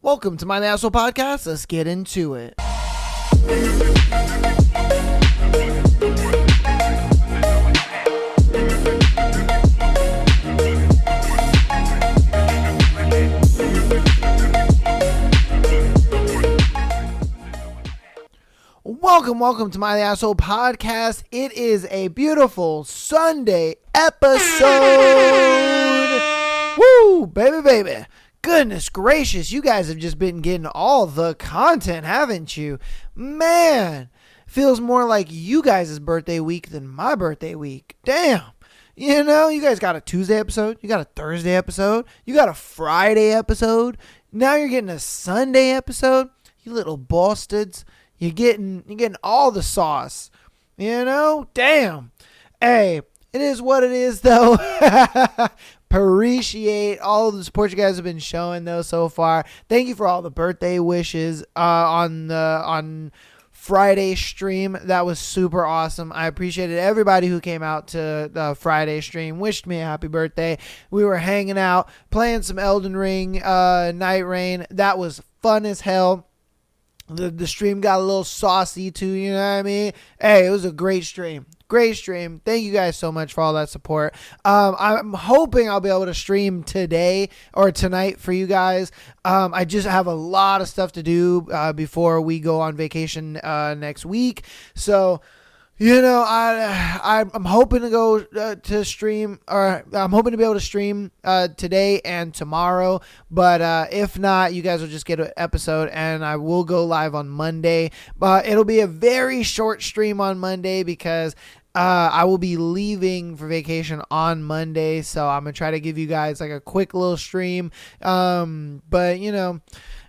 Welcome to My Asshole Podcast. Let's get into it. Welcome to My Asshole Podcast. It is a beautiful Sunday episode. Woo, baby. Goodness gracious, you guys have just been getting all the content, haven't you? Man, feels more like you guys' birthday week than my birthday week. Damn. You know, you guys got a Tuesday episode, you got a Thursday episode, you got a Friday episode. Now you're getting a Sunday episode. You little bastards. You're getting all the sauce. You know? Damn. Hey, it is what it is, though. Appreciate all of the support you guys have been showing, though, so far. Thank you for all the birthday wishes on Friday stream. That was super awesome. I appreciated everybody who came out to the Friday stream, wished me a happy birthday. We were hanging out, playing some Elden Ring, Night Rain. That was fun as hell. The stream got a little saucy too, you know what I mean? Hey, it was a great stream. Great stream. Thank you guys so much for all that support. I'm hoping I'll be able to stream today or tonight for you guys. I just have a lot of stuff to do before we go on vacation next week. So, you know, I'm hoping to go to stream, or I'm hoping to be able to stream today and tomorrow. But if not, you guys will just get an episode, and I will go live on Monday. But it'll be a very short stream on Monday because I will be leaving for vacation on Monday. So I'm going to try to give you guys like a quick little stream. But, you know,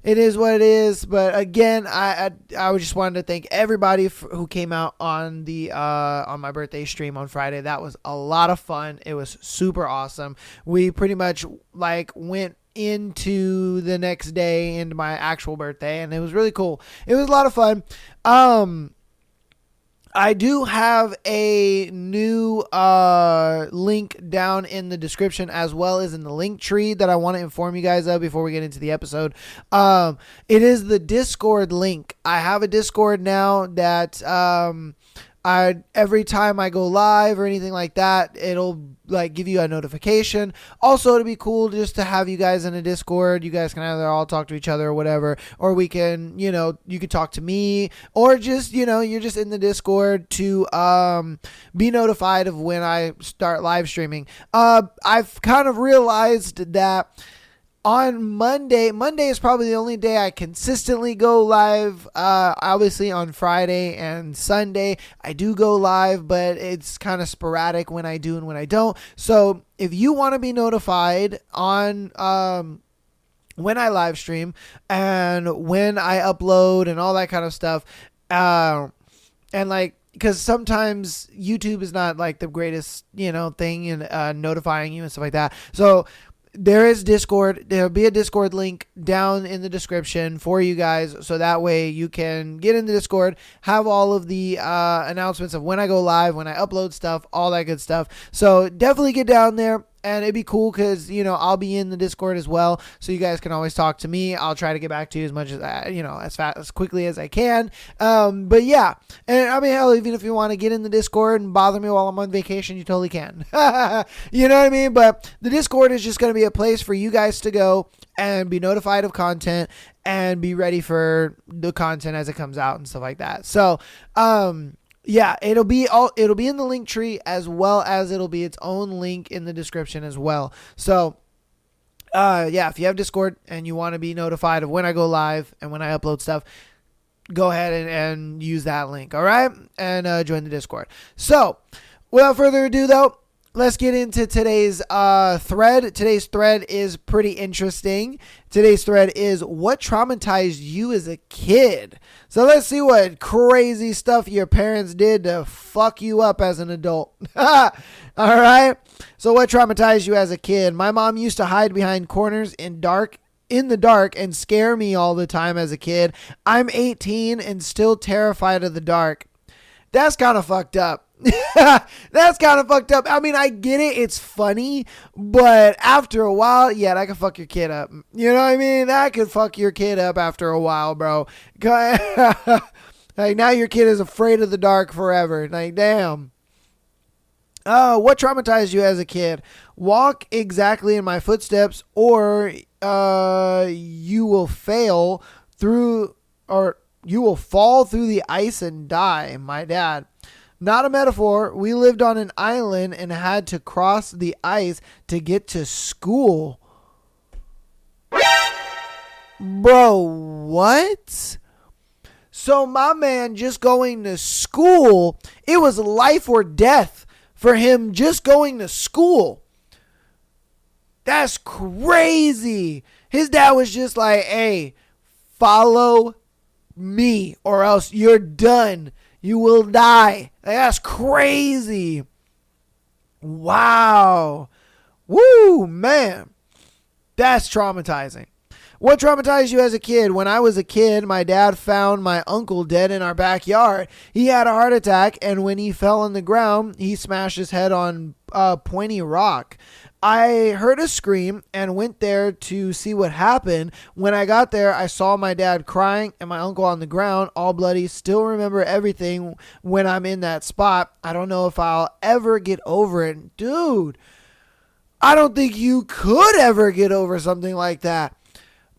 it is what it is. But again, I just wanted to thank everybody who came out on the on my birthday stream on Friday. That was a lot of fun. It was super awesome. We pretty much like went into the next day into my actual birthday, and it was really cool. It was a lot of fun. I do have a new link down in the description as well as in the link tree that I want to inform you guys of before we get into the episode. It is the Discord link. I have a Discord now that every time I go live or anything like that, it'll like give you a notification. Also, it'd be cool just to have you guys in a Discord. You guys can either all talk to each other or whatever, or we can, you know, you could talk to me, or just, you know, you're just in the Discord to be notified of when I start live streaming. I've kind of realized that on Monday is probably the only day I consistently go live. Obviously on Friday and Sunday I do go live, but it's kind of sporadic when I do and when I don't. So if you want to be notified on when I live stream and when I upload and all that kind of stuff, and like, because sometimes YouTube is not like the greatest, you know, thing in notifying you and stuff like that. So there is Discord. There'll be a Discord link down in the description for you guys. So that way you can get in the Discord, have all of the announcements of when I go live, when I upload stuff, all that good stuff. So definitely get down there. And it'd be cool because, you know, I'll be in the Discord as well. So you guys can always talk to me. I'll try to get back to you as much as, you know, as quickly as I can. But yeah. And I mean, hell, even if you want to get in the Discord and bother me while I'm on vacation, you totally can. You know what I mean? But the Discord is just going to be a place for you guys to go and be notified of content and be ready for the content as it comes out and stuff like that. So, yeah, it'll be in the link tree as well as it'll be its own link in the description as well. So, yeah, if you have Discord and you want to be notified of when I go live and when I upload stuff, go ahead and use that link, all right? And join the Discord. So, without further ado, though, let's get into today's thread. Today's thread is pretty interesting. Today's thread is what traumatized you as a kid. So let's see what crazy stuff your parents did to fuck you up as an adult. All right. So what traumatized you as a kid? My mom used to hide behind corners in the dark and scare me all the time as a kid. I'm 18 and still terrified of the dark. That's kind of fucked up. That's kind of fucked up. I mean, I get it. It's funny. But after a while, yeah, that could fuck your kid up. You know what I mean? That could fuck your kid up after a while, bro. Like, now your kid is afraid of the dark forever. Like, damn. What traumatized you as a kid? Walk exactly in my footsteps, or you will fail through, or you will fall through the ice and die. My dad. Not a metaphor. We lived on an island and had to cross the ice to get to school. Bro, what? So my man just going to school, it was life or death for him just going to school. That's crazy. His dad was just like, hey, follow me or else you're done. You will die. Like, that's crazy. Wow. Woo, man. That's traumatizing. What traumatized you as a kid? When I was a kid, my dad found my uncle dead in our backyard. He had a heart attack, and when he fell on the ground, he smashed his head on a pointy rock. I heard a scream and went there to see what happened. When I got there, I saw my dad crying and my uncle on the ground, all bloody. Still remember everything when I'm in that spot. I don't know if I'll ever get over it. Dude, I don't think you could ever get over something like that.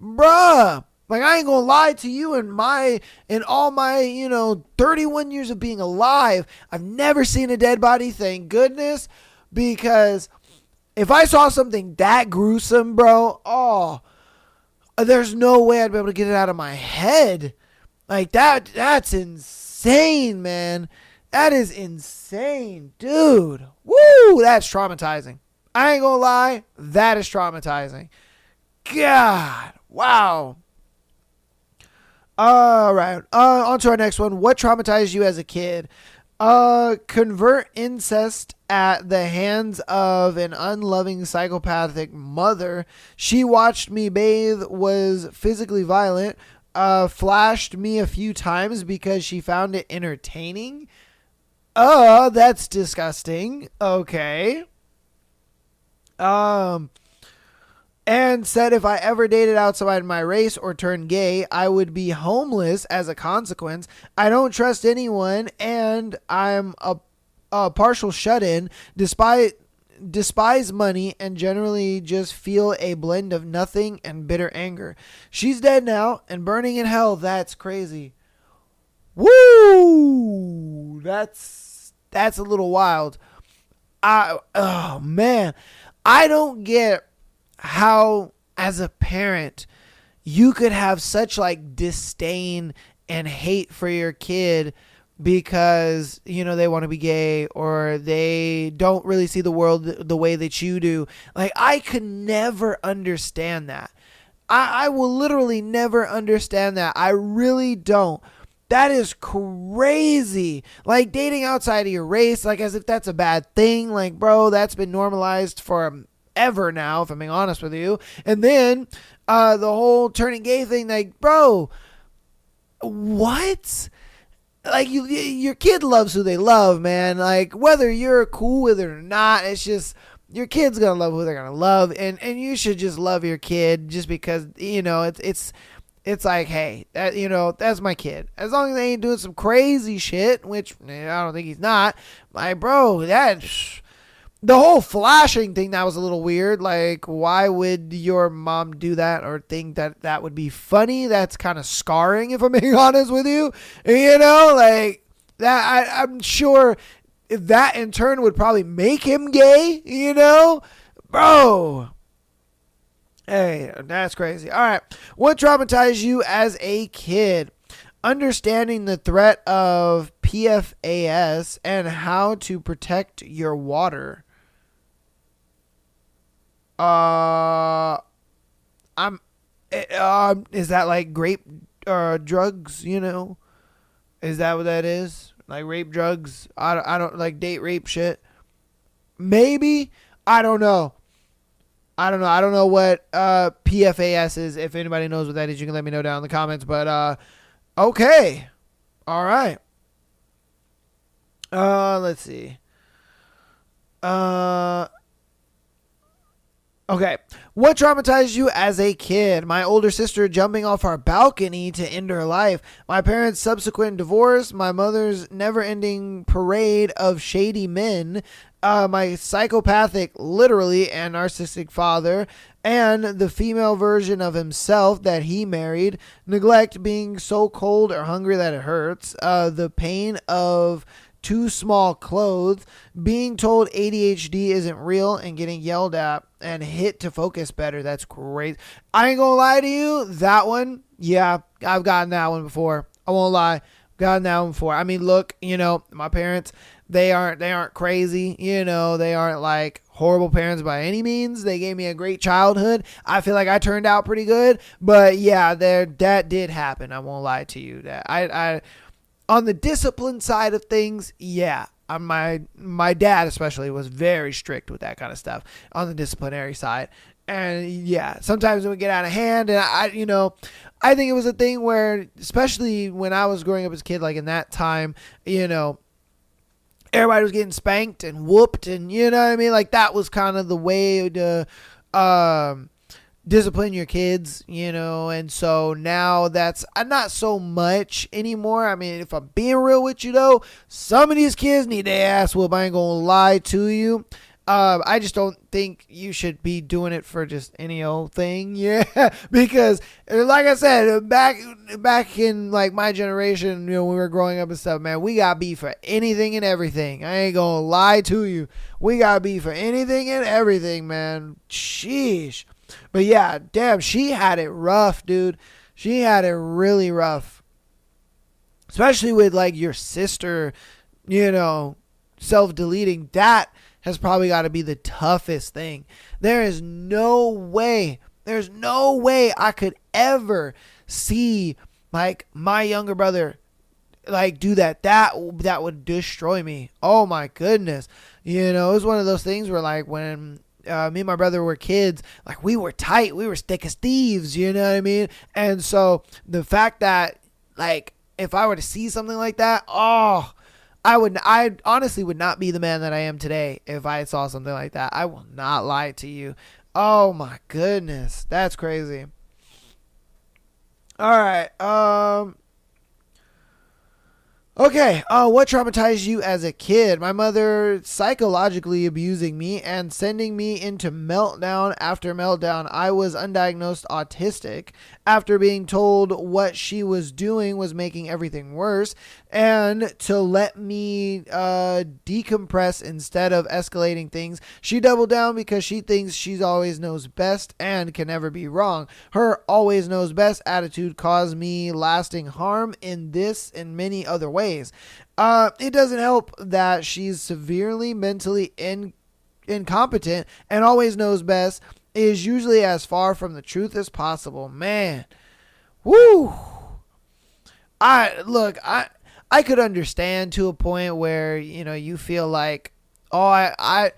Bruh. Like, I ain't gonna lie to you, in all my, 31 years of being alive, I've never seen a dead body, thank goodness, because if I saw something that gruesome, bro, there's no way I'd be able to get it out of my head. Like, that's insane, man. That is insane, dude. Woo, that's traumatizing. I ain't gonna lie, that is traumatizing. God, wow. All right, on to our next one. What traumatized you as a kid? Convert incest at the hands of an unloving psychopathic mother. She watched me bathe, was physically violent, flashed me a few times because she found it entertaining. That's disgusting. Okay. And said if I ever dated outside my race or turned gay, I would be homeless as a consequence. I don't trust anyone, and I'm a partial shut-in, despise money, and generally just feel a blend of nothing and bitter anger. She's dead now and burning in hell. That's crazy. Woo! That's a little wild. Oh, man. I don't get how, as a parent, you could have such like disdain and hate for your kid because they want to be gay or they don't really see the world the way that you do. Like, I could never understand that. I will literally never understand that. I really don't. That is crazy. Like, dating outside of your race, like as if that's a bad thing. Like, bro, that's been normalized for ever now, if I'm being honest with you. And then the whole turning gay thing, like, bro, what? Like, your kid loves who they love, man. Like, whether you're cool with it or not, it's just your kid's gonna love who they're gonna love, and you should just love your kid just because it's like, hey, that's my kid. As long as they ain't doing some crazy shit, which I don't think he's not. Like, bro, the whole flashing thing, that was a little weird. Like, why would your mom do that or think that would be funny? That's kind of scarring, if I'm being honest with you. Like, that, I'm sure that in turn would probably make him gay, Bro. Hey, that's crazy. All right. What traumatized you as a kid? Understanding the threat of PFAS and how to protect your water. Is that like grape drugs, Is that what that is? Like rape drugs? I don't like date rape shit. Maybe. I don't know. I don't know what PFAS is. If anybody knows what that is, you can let me know down in the comments. But okay. All right. Let's see. Uh, Okay. What traumatized you as a kid? My older sister jumping off our balcony to end her life. My parents' subsequent divorce. My mother's never ending parade of shady men. My psychopathic, literally, and narcissistic father. And the female version of himself that he married. Neglect, being so cold or hungry that it hurts. The pain of too small clothes, being told ADHD isn't real and getting yelled at and hit to focus better. That's great. I ain't gonna lie to you, that one, yeah, I've gotten that one before. I won't lie. Gotten that one before. I mean, look, my parents, they aren't crazy, they aren't like horrible parents by any means. They gave me a great childhood. I feel like I turned out pretty good, but yeah, that did happen. I won't lie to you. That I on the discipline side of things, yeah, my dad especially was very strict with that kind of stuff on the disciplinary side. And yeah, sometimes it would get out of hand. And I think it was a thing where, especially when I was growing up as a kid, like in that time, everybody was getting spanked and whooped, and you know what I mean? Like that was kind of the way to discipline your kids, and so now that's not so much anymore. I mean, if I'm being real with you though, some of these kids need their ass whooped. I ain't gonna lie to you. I just don't think you should be doing it for just any old thing. Yeah. Because like I said, back in like my generation, when we were growing up and stuff, man, we got beef for anything and everything. I ain't gonna lie to you. We got beef for anything and everything, man. Sheesh. But yeah, damn, she had it rough, dude. She had it really rough. Especially with like your sister, self-deleting. That has probably got to be the toughest thing. There's no way I could ever see like my younger brother like do that. That would destroy me. Oh my goodness. It was one of those things where like when me and my brother were kids, like we were tight, we were thick as thieves, you know what I mean? And so the fact that like if I were to see something like that, I honestly would not be the man that I am today if I saw something like that. I will not lie to you. Oh my goodness, that's crazy. All right, okay, what traumatized you as a kid? My mother psychologically abusing me and sending me into meltdown after meltdown. I was undiagnosed autistic after being told what she was doing was making everything worse, and to let me decompress instead of escalating things. She doubled down because she thinks she always knows best and can never be wrong. Her always knows best attitude caused me lasting harm in this and many other ways. It doesn't help that she's severely mentally incompetent and always knows best is usually as far from the truth as possible. Man, woo! I could understand to a point where you feel like, I've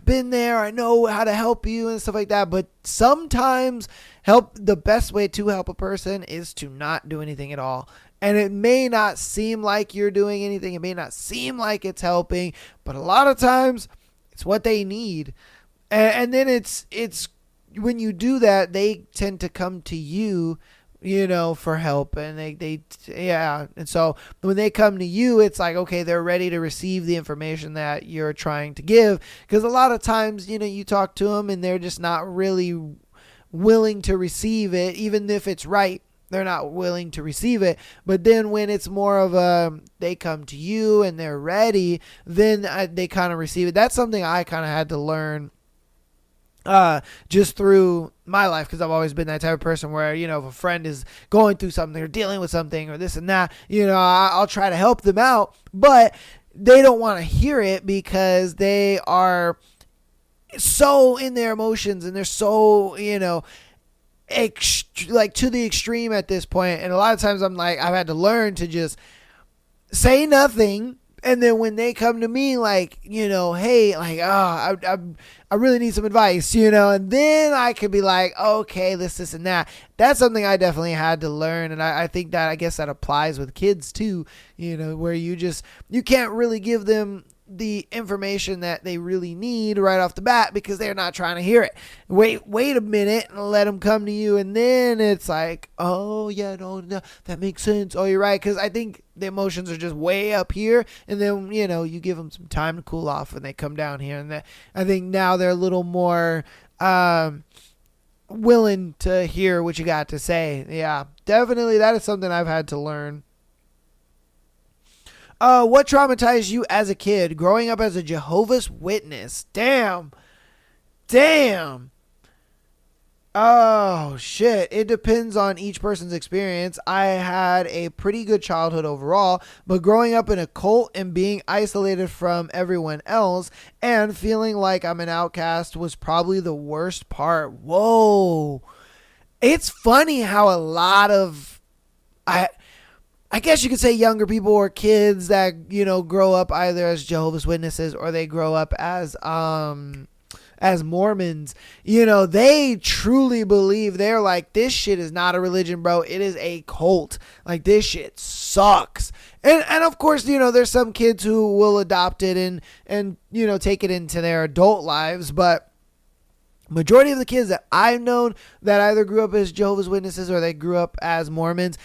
been there, I know how to help you and stuff like that, but sometimes the best way to help a person is to not do anything at all. And it may not seem like you're doing anything. It may not seem like it's helping, but a lot of times it's what they need. And then it's when you do that, they tend to come to you, for help. And yeah. And so when they come to you, it's like, okay, they're ready to receive the information that you're trying to give. Because a lot of times, you talk to them and they're just not really willing to receive it, even if it's right. They're not willing to receive it. But then when it's more of they come to you and they're ready, then they kind of receive it. That's something I kind of had to learn just through my life, because I've always been that type of person where, if a friend is going through something or dealing with something or this and that, I'll try to help them out, but they don't want to hear it because they are so in their emotions and they're so, like to the extreme at this point. And a lot of times I've had to learn to just say nothing And then when they come to me like, hey, like, I really need some advice, and then I could be like, okay, this, and that. That's something I definitely had to learn. And I think that, I guess that applies with kids too, where you can't really give them the information that they really need right off the bat because they're not trying to hear it. Wait a minute and let them come to you, and then it's like, oh yeah, no, that makes sense. Oh, you're right, because I think the emotions are just way up here, and then you give them some time to cool off when they come down here, and I think now they're a little more willing to hear what you got to say. Yeah, definitely, that is something I've had to learn. What traumatized you as a kid? Growing up as a Jehovah's Witness. Damn. Oh, shit. It depends on each person's experience. I had a pretty good childhood overall, but growing up in a cult and being isolated from everyone else and feeling like I'm an outcast was probably the worst part. Whoa. It's funny how a lot of... I guess you could say younger people or kids that, grow up either as Jehovah's Witnesses or they grow up as Mormons, they truly believe, they're like, this shit is not a religion, bro. It is a cult. Like, this shit sucks. And of course, there's some kids who will adopt it and take it into their adult lives, but majority of the kids that I've known that either grew up as Jehovah's Witnesses or they grew up as Mormons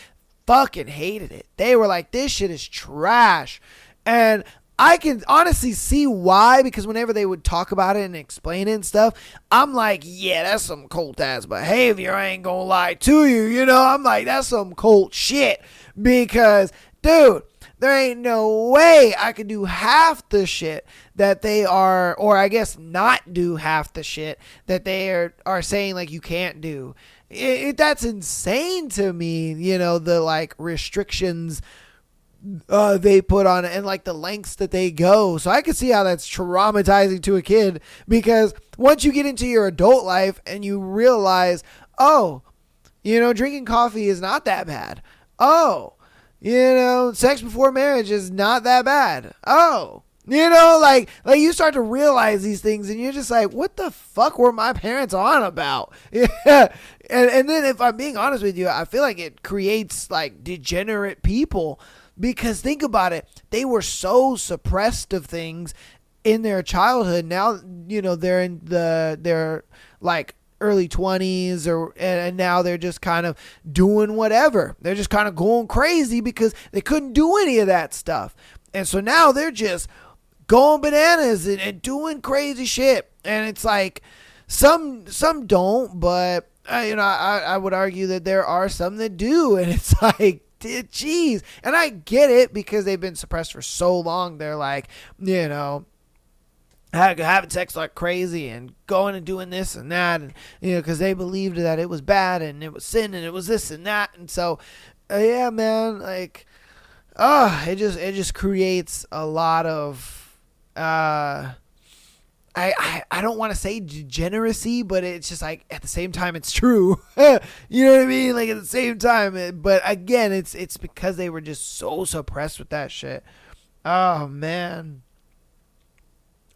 fucking hated it. They were like, this shit is trash. And I can honestly see why, because whenever they would talk about it and explain it and stuff, I'm like, yeah, that's some cult ass behavior. I ain't gonna lie to you. I'm like, that's some cult shit. Because, dude, there ain't no way I could do half the shit that they are, or I guess not do half the shit that they are saying like you can't do. That's insane to me, the like restrictions they put on it and like the lengths that they go. So I can see how that's traumatizing to a kid, because once you get into your adult life and you realize, oh, drinking coffee is not that bad. Oh, sex before marriage is not that bad. Oh, like you start to realize these things and you're just like, what the fuck were my parents on about? Yeah. And then if I'm being honest with you, I feel like it creates like degenerate people, because think about it. They were so suppressed of things in their childhood. Now, they're in their like early 20s and now they're just kind of doing whatever. They're just kind of going crazy because they couldn't do any of that stuff. And so now they're just going bananas and doing crazy shit. And it's like some don't, but I would argue that there are some that do. And it's like, geez. And I get it, because they've been suppressed for so long. They're like, having sex like crazy and going and doing this and that, and because they believed that it was bad and it was sin and it was this and that. And so yeah, man, like it just creates a lot of I don't want to say degeneracy, but it's just like at the same time it's true. You know what I mean? Like at the same time, but again, it's because they were just so suppressed with that shit. Oh man.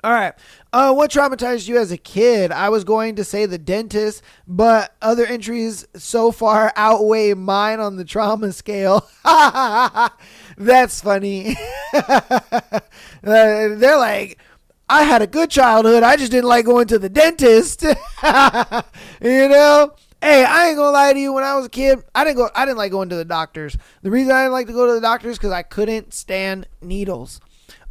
All right. What traumatized you as a kid? I was going to say the dentist, but other entries so far outweigh mine on the trauma scale. That's funny. They're like, I had a good childhood. I just didn't like going to the dentist. Hey, I ain't gonna lie to you. When I was a kid, I didn't like going to the doctors. The reason I didn't like to go to the doctors because I couldn't stand needles.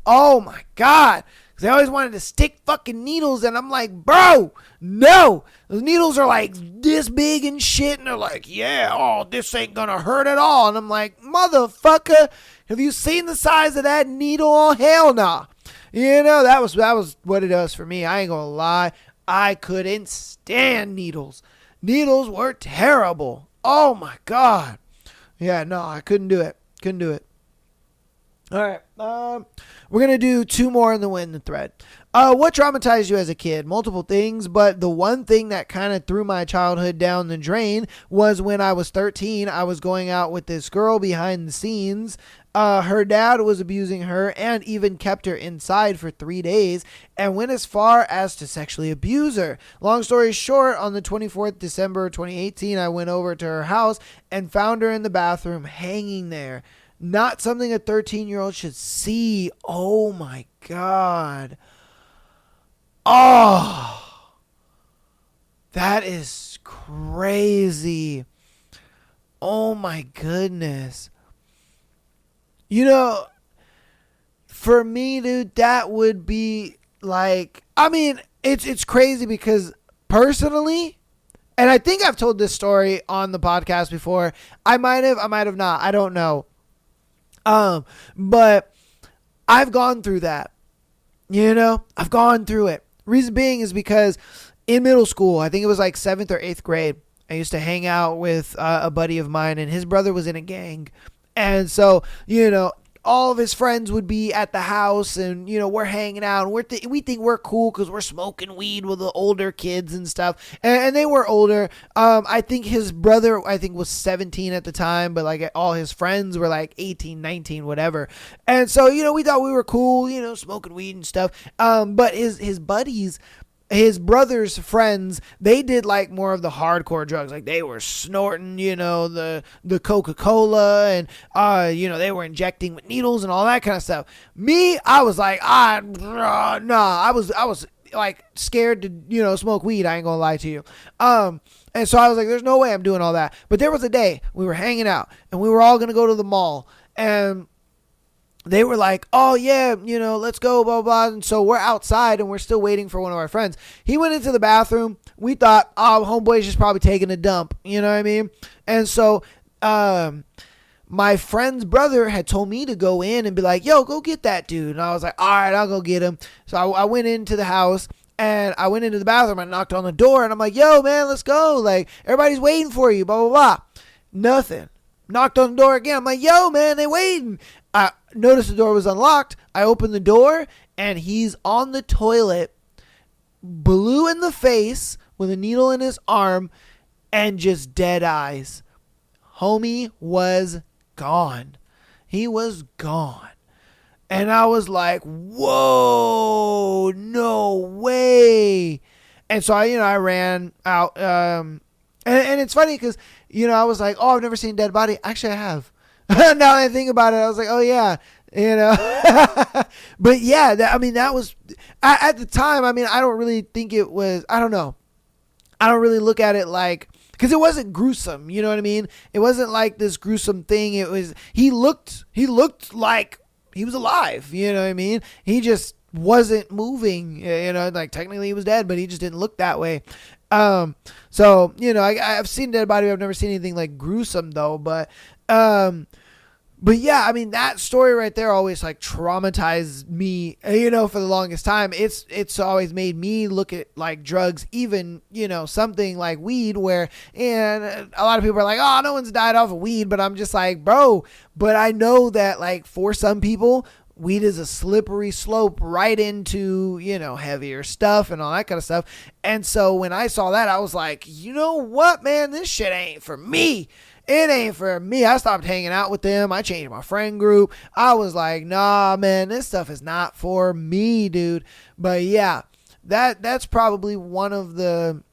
Oh my God. They always wanted to stick fucking needles, and I'm like, bro, no. Those needles are like this big and shit, and they're like, yeah, oh, this ain't gonna hurt at all. And I'm like, motherfucker, have you seen the size of that needle? Oh, hell nah. That was what it does for me. I ain't gonna lie. I couldn't stand needles. Needles were terrible. Oh my God. Yeah, no, I couldn't do it. All right. We're going to do two more in the win thread. What traumatized you as a kid? Multiple things, but the one thing that kind of threw my childhood down the drain was when I was 13. I was going out with this girl behind the scenes. Her dad was abusing her and even kept her inside for 3 days and went as far as to sexually abuse her. Long story short, on the 24th December 2018, I went over to her house and found her in the bathroom hanging there. Not something a 13-year-old should see. Oh my God. Oh, that is crazy. Oh my goodness. You know, for me, dude, that would be like, I mean, it's crazy because personally, and I think I've told this story on the podcast before. I might have not. I don't know. But I've gone through that. You know, I've gone through it. Reason being is because in middle school, I think it was like 7th or 8th grade, I used to hang out with a buddy of mine, and his brother was in a gang. And so, you know, all of his friends would be at the house, and, you know, we're hanging out, and we think we're cool because we're smoking weed with the older kids and stuff. And they were older. I think his brother, was 17 at the time, but like all his friends were like 18, 19, whatever. And so, you know, we thought we were cool, you know, smoking weed and stuff. But his buddies, his brother's friends, they did like more of the hardcore drugs. Like they were snorting, you know, the Coca-Cola, and you know, they were injecting with needles and all that kind of stuff. Me, I was like, nah, I was like scared to, you know, smoke weed. I ain't gonna lie to you. And so I was like, there's no way I'm doing all that. But there was a day we were hanging out and we were all gonna go to the mall, and they were like, oh yeah, you know, let's go, blah, blah. And so we're outside and we're still waiting for one of our friends. He went into the bathroom. We thought, oh, homeboy's just probably taking a dump. You know what I mean? And so, my friend's brother had told me to go in and be like, yo, go get that dude. And I was like, all right, I'll go get him. So I went into the house, and I went into the bathroom and knocked on the door, and I'm like, yo, man, let's go. Like, everybody's waiting for you, blah, blah, blah. Nothing. Knocked on the door again. I'm like, yo, man, they waiting. I noticed the door was unlocked. I opened the door, and he's on the toilet, blue in the face, with a needle in his arm, and just dead eyes. Homie was gone. He was gone. And I was like, whoa, no way. And so I ran out. And it's funny because, you know, I was like, oh, I've never seen a dead body. Actually, I have. Now that I think about it, I was like, oh yeah, you know. But yeah, that was at the time. I mean, I don't really think it was. I don't know. I don't really look at it like, because it wasn't gruesome. You know what I mean? It wasn't like this gruesome thing. It was. He looked like he was alive. You know what I mean? He just wasn't moving. You know, like technically he was dead, but he just didn't look that way. So, you know, I've seen a dead body. I've never seen anything like gruesome though, but yeah, I mean, that story right there always like traumatized me, you know, for the longest time. It's always made me look at like drugs, even, you know, something like weed, where, and a lot of people are like, oh, no one's died off of weed, but I'm just like, bro, but I know that like for some people, weed is a slippery slope right into, you know, heavier stuff and all that kind of stuff. And so when I saw that, I was like, you know what, man, this shit ain't for me. It ain't for me. I stopped hanging out with them. I changed my friend group. I was like, nah, man, this stuff is not for me, dude. But yeah, that's probably one of the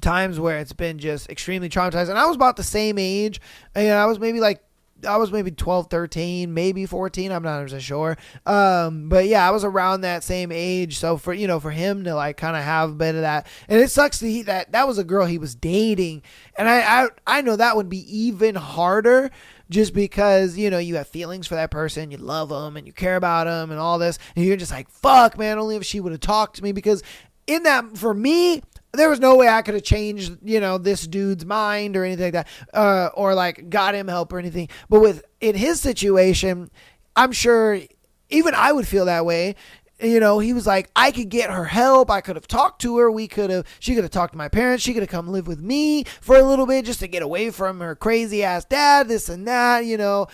times where it's been just extremely traumatizing. And I was about the same age. And I was maybe 12, 13, maybe 14. I'm not even sure. But yeah, I was around that same age. So for him to like kind of have a bit of that, and it sucks that was a girl he was dating. And I know that would be even harder, just because, you know, you have feelings for that person, you love them and you care about them and all this. And you're just like, fuck, man, only if she would have talked to me, because in that, for me, there was no way I could have changed, you know, this dude's mind or anything like that, or like got him help or anything. But in his situation, I'm sure even I would feel that way. You know, he was like, I could get her help. I could have talked to her. She could have talked to my parents. She could have come live with me for a little bit just to get away from her crazy ass dad, this and that, you know.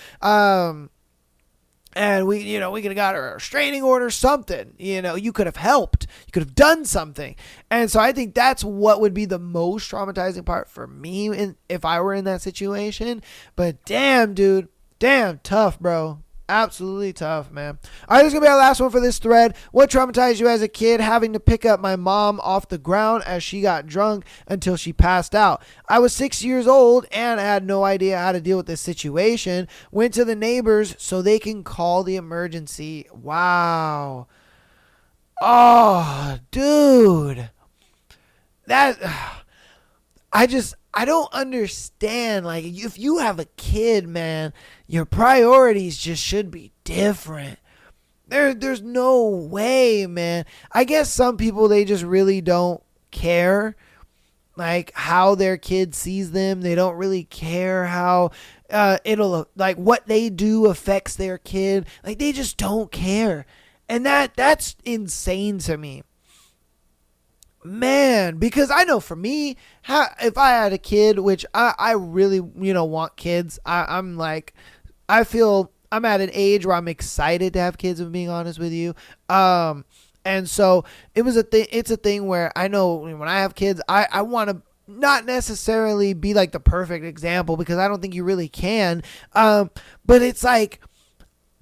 And we could have got her a restraining order, something, you know, you could have helped, you could have done something. And so I think that's what would be the most traumatizing part for me if I were in that situation. But damn, dude, Damn, tough, bro. Absolutely tough, man. All right, this is going to be our last one for this thread. What traumatized you as a kid? Having to pick up my mom off the ground as she got drunk until she passed out. I was 6 years old and had no idea how to deal with this situation. Went to the neighbors so they can call the emergency. Wow. Oh, dude. That... I don't understand. Like, if you have a kid, man, your priorities just should be different. There's no way, man. I guess some people, they just really don't care, like, how their kid sees them. They don't really care how it'll, like, what they do affects their kid. Like, they just don't care. And that's insane to me. Man, because I know for me, if I had a kid, which I really, want kids, I feel I'm at an age where I'm excited to have kids, if I'm being honest with you. And so it's a thing where I know when I have kids, I want to not necessarily be like the perfect example, because I don't think you really can. But it's like,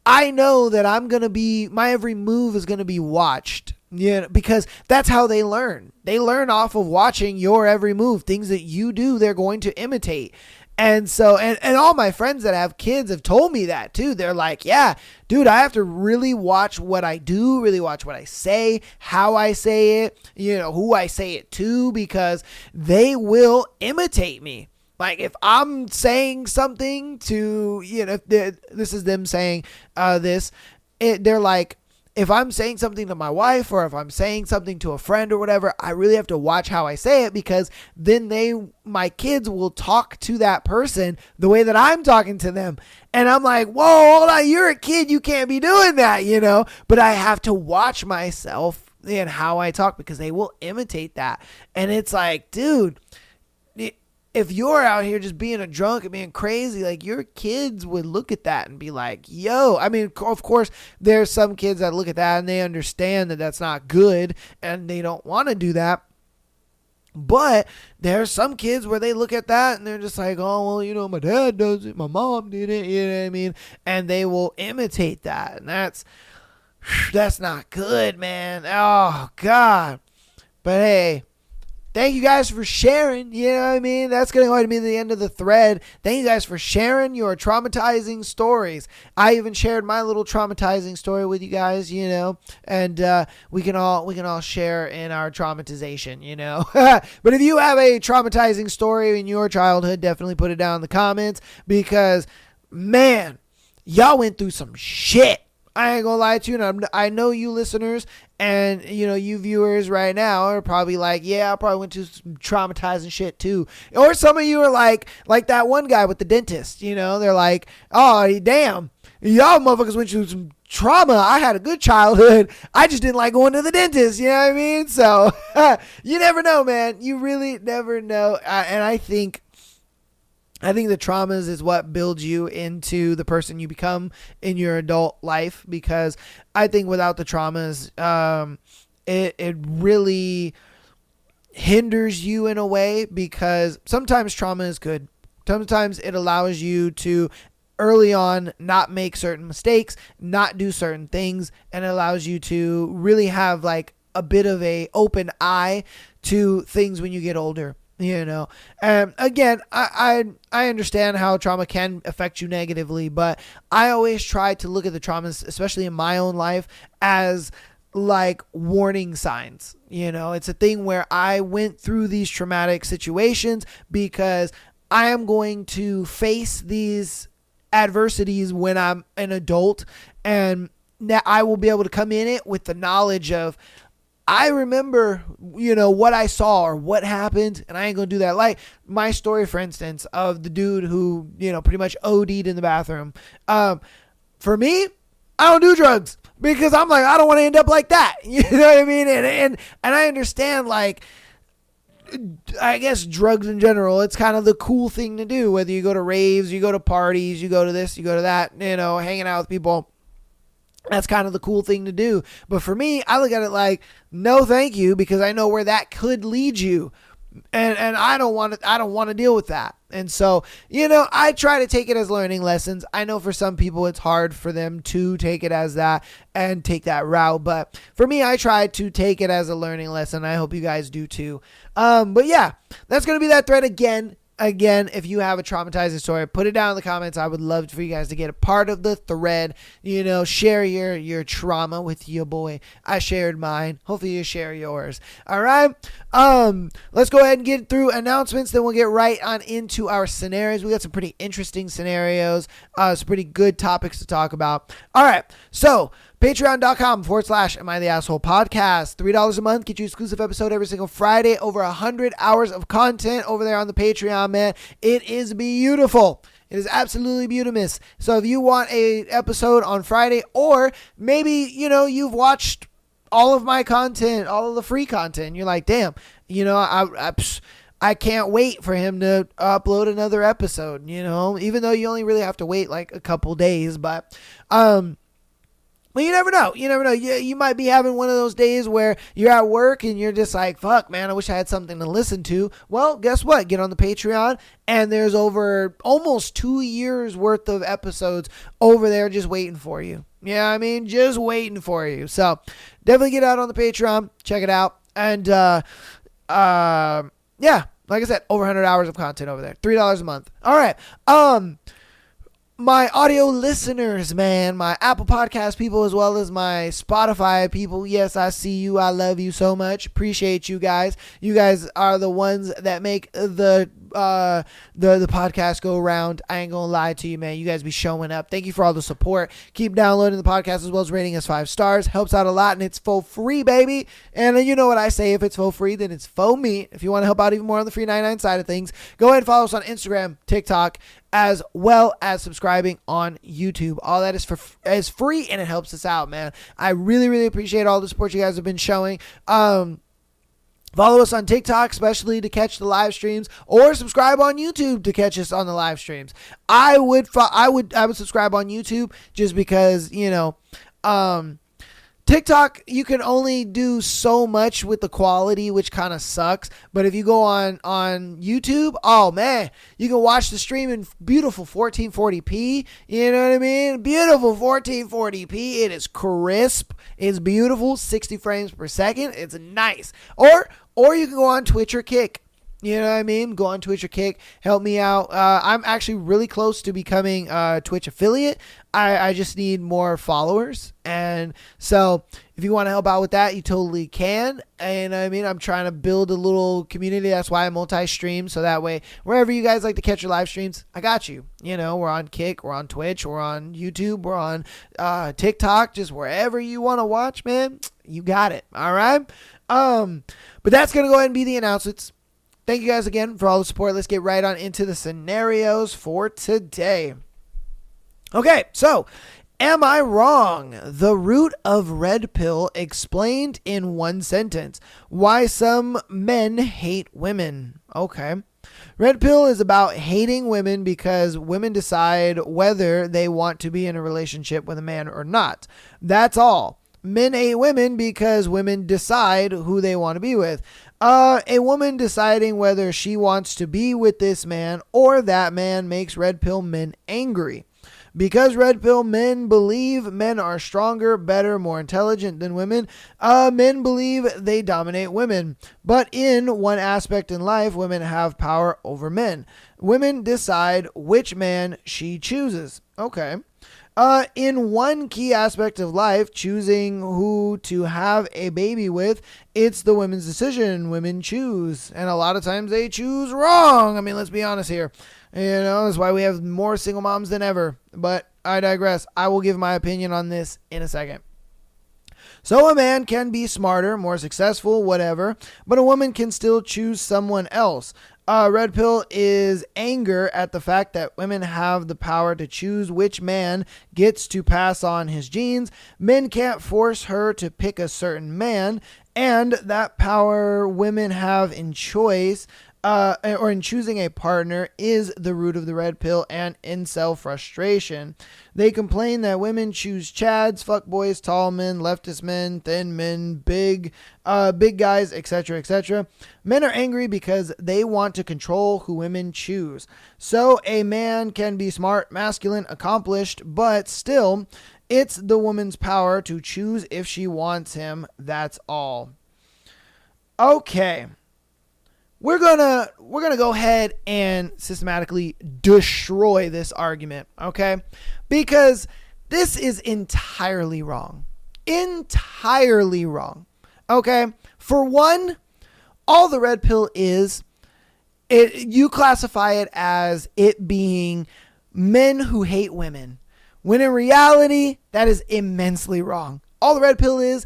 I know that my every move is going to be watched. Yeah, because that's how they learn. They learn off of watching your every move. Things that you do, they're going to imitate. And so, and all my friends that have kids have told me that too. They're like, yeah, dude, I have to really watch what I do, really watch what I say, how I say it, who I say it to, because they will imitate me. Like, if I'm saying something to, this is them saying they're like, if I'm saying something to my wife, or if I'm saying something to a friend or whatever, I really have to watch how I say it, because then my kids will talk to that person the way that I'm talking to them. And I'm like, whoa, hold on, you're a kid. You can't be doing that, but I have to watch myself and how I talk, because they will imitate that. And it's like, dude, if you're out here just being a drunk and being crazy, like, your kids would look at that and be like, yo, I mean, of course, there's some kids that look at that and they understand that that's not good and they don't want to do that. But there's some kids where they look at that and they're just like, oh, well, my dad does it, my mom did it, you know what I mean? And they will imitate that. And that's not good, man. Oh, God. But hey, thank you guys for sharing. You know what I mean? That's going to be the end of the thread. Thank you guys for sharing your traumatizing stories. I even shared my little traumatizing story with you guys, and we can all share in our traumatization, But if you have a traumatizing story in your childhood, definitely put it down in the comments, because, man, y'all went through some shit. I ain't gonna lie to you, and I know you listeners and, you viewers right now are probably like, yeah, I probably went to some traumatizing shit too. Or some of you are like that one guy with the dentist, they're like, oh, damn, y'all motherfuckers went through some trauma. I had a good childhood. I just didn't like going to the dentist, you know what I mean? So, you never know, man. You really never know. And I think the traumas is what builds you into the person you become in your adult life, because I think without the traumas, it really hinders you in a way, because sometimes trauma is good. Sometimes it allows you to early on not make certain mistakes, not do certain things, and it allows you to really have like a bit of a open eye to things when you get older. Again, I understand how trauma can affect you negatively, but I always try to look at the traumas, especially in my own life, as like warning signs. It's a thing where I went through these traumatic situations because I am going to face these adversities when I'm an adult, and that I will be able to come in it with the knowledge of, I remember, what I saw or what happened, and I ain't going to do that. Like my story, for instance, of the dude who, pretty much OD'd in the bathroom. For me, I don't do drugs because I'm like, I don't want to end up like that. You know what I mean? And I understand, like, I guess drugs in general, it's kind of the cool thing to do, whether you go to raves, you go to parties, you go to this, you go to that, hanging out with people. That's kind of the cool thing to do. But for me, I look at it like, no, thank you, because I know where that could lead you. And I don't want to deal with that. And so, I try to take it as learning lessons. I know for some people it's hard for them to take it as that and take that route, but for me, I try to take it as a learning lesson. I hope you guys do too. But yeah, that's going to be that thread again. Again, if you have a traumatizing story, put it down in the comments. I would love for you guys to get a part of the thread. Share your trauma with your boy. I shared mine. Hopefully you share yours. All right. Let's go ahead and get through announcements. Then we'll get right on into our scenarios. We got some pretty interesting scenarios. Some pretty good topics to talk about. All right. So Patreon.com/Am I the Asshole Podcast. $3 a month. Get you exclusive episode every single Friday. Over 100 hours of content over there on the Patreon, man. It is beautiful. It is absolutely beautiful. So if you want a episode on Friday, or maybe, you've watched all of my content, all of the free content, and you're like, damn, I can't wait for him to upload another episode, even though you only really have to wait like a couple days, but you never know. You might be having one of those days where you're at work and you're just like, fuck, man, I wish I had something to listen to. Well, guess what? Get on the Patreon, and there's over almost 2 years worth of episodes over there just waiting for you. Yeah, just waiting for you. So definitely get out on the Patreon. Check it out. And, yeah, like I said, over 100 hours of content over there. $3 a month. All right. My audio listeners, man, my Apple Podcast people, as well as my Spotify people. Yes, I see you. I love you so much. Appreciate you guys. You guys are the ones that make the podcast go around. I ain't gonna lie to you, man. You guys be showing up. Thank you for all the support. Keep downloading the podcast, as well as rating us 5 stars. Helps out a lot, and it's for free, baby. And you know what I say, if it's for free, then it's for me. If you want to help out even more on the free 99 side of things, go ahead and follow us on Instagram, TikTok, as well as subscribing on YouTube. All that is free, and it helps us out, man. I really, really appreciate all the support you guys have been showing. Follow us on TikTok, especially to catch the live streams, or subscribe on YouTube to catch us on the live streams. I would subscribe on YouTube just because, TikTok, you can only do so much with the quality, which kind of sucks. But if you go on YouTube, oh man, you can watch the stream in beautiful 1440p. You know what I mean? Beautiful 1440p. It is crisp. It's beautiful. 60 frames per second. It's nice. Or you can go on Twitch or Kick. You know what I mean? Go on Twitch or Kick. Help me out. I'm actually really close to becoming a Twitch affiliate. I just need more followers. And so if you want to help out with that, you totally can. And I'm trying to build a little community. That's why I multi-stream. So that way, wherever you guys like to catch your live streams, I got you. We're on Kick, we're on Twitch, we're on YouTube, we're on TikTok. Just wherever you want to watch, man, you got it. All right? But that's going to go ahead and be the announcements. Thank you guys again for all the support. Let's get right on into the scenarios for today. Okay, so am I wrong? The root of red pill explained in one sentence. Why some men hate women. Okay. Red pill is about hating women because women decide whether they want to be in a relationship with a man or not. That's all. Men hate women because women decide who they want to be with. A woman deciding whether she wants to be with this man or that man makes red pill men angry. Because red pill men believe men are stronger, better, more intelligent than women, men believe they dominate women. But in one aspect in life, women have power over men. Women decide which man she chooses. Okay. In one key aspect of life, choosing who to have a baby with, it's the women's decision. Women choose. And a lot of times they choose wrong. Let's be honest here. That's why we have more single moms than ever. But I digress. I will give my opinion on this in a second. So a man can be smarter, more successful, whatever, but a woman can still choose someone else. Red pill is anger at the fact that women have the power to choose which man gets to pass on his genes. Men can't force her to pick a certain man, and that power women have in choice or in choosing a partner is the root of the red pill and incel frustration. They complain that women choose chads, fuckboys, tall men, leftist men, thin men, big guys, etc., etc. Men are angry because they want to control who women choose. So a man can be smart, masculine, accomplished, but still, it's the woman's power to choose if she wants him. That's all. Okay. We're gonna go ahead and systematically destroy this argument, okay? Because this is entirely wrong. Entirely wrong. Okay? For one, all the red pill is, you classify it as it being men who hate women. When in reality, that is immensely wrong. All the red pill is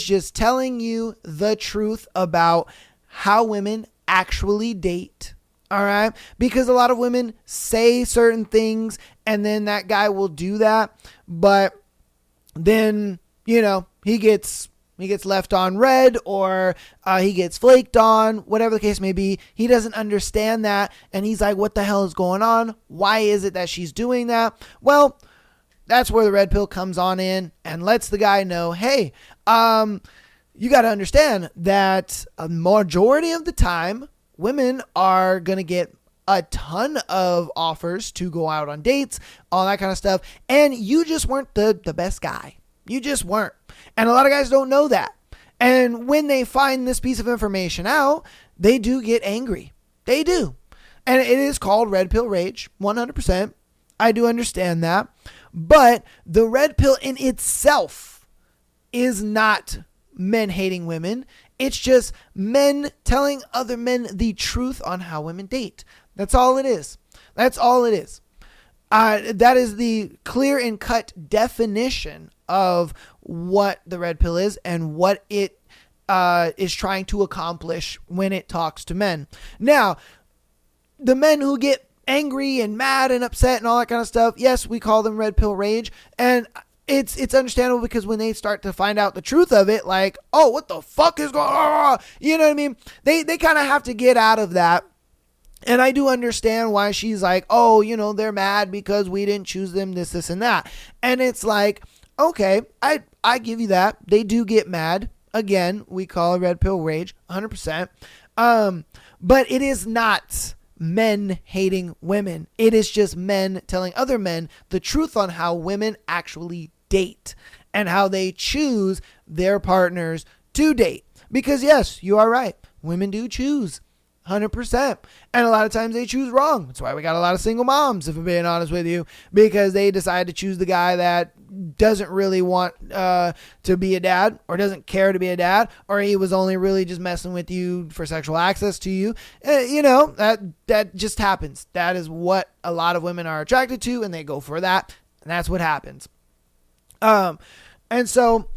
just telling you the truth about how women actually date. All right. Because a lot of women say certain things and then that guy will do that. But then, he gets left on red or he gets flaked on, whatever the case may be. He doesn't understand that. And he's like, what the hell is going on? Why is it that she's doing that? Well, that's where the red pill comes on in and lets the guy know, hey, you got to understand that a majority of the time, women are going to get a ton of offers to go out on dates, all that kind of stuff. And you just weren't the best guy. You just weren't. And a lot of guys don't know that. And when they find this piece of information out, they do get angry. They do. And it is called red pill rage, 100%. I do understand that. But the red pill in itself is not men hating women. It's just men telling other men the truth on how women date. That's all it is. That's all it is. That is the clear and cut definition of what the red pill is and what it is trying to accomplish when it talks to men. Now, the men who get angry and mad and upset and all that kind of stuff, yes, we call them red pill rage. And it's understandable because when they start to find out the truth of it, like, oh, what the fuck is going on? You know what I mean? They kind of have to get out of that. And I do understand why she's like, oh, they're mad because we didn't choose them, this, and that. And it's like, okay, I give you that. They do get mad. Again, we call it red pill rage, 100%. But it is not men hating women. It is just men telling other men the truth on how women actually date and how they choose their partners to date. Because yes, you are right. Women do choose 100%. And a lot of times they choose wrong. That's why we got a lot of single moms, if I'm being honest with you, because they decide to choose the guy that doesn't really want to be a dad or doesn't care to be a dad, or he was only really just messing with you for sexual access to you. That just happens. That is what a lot of women are attracted to, and they go for that. And that's what happens. And so,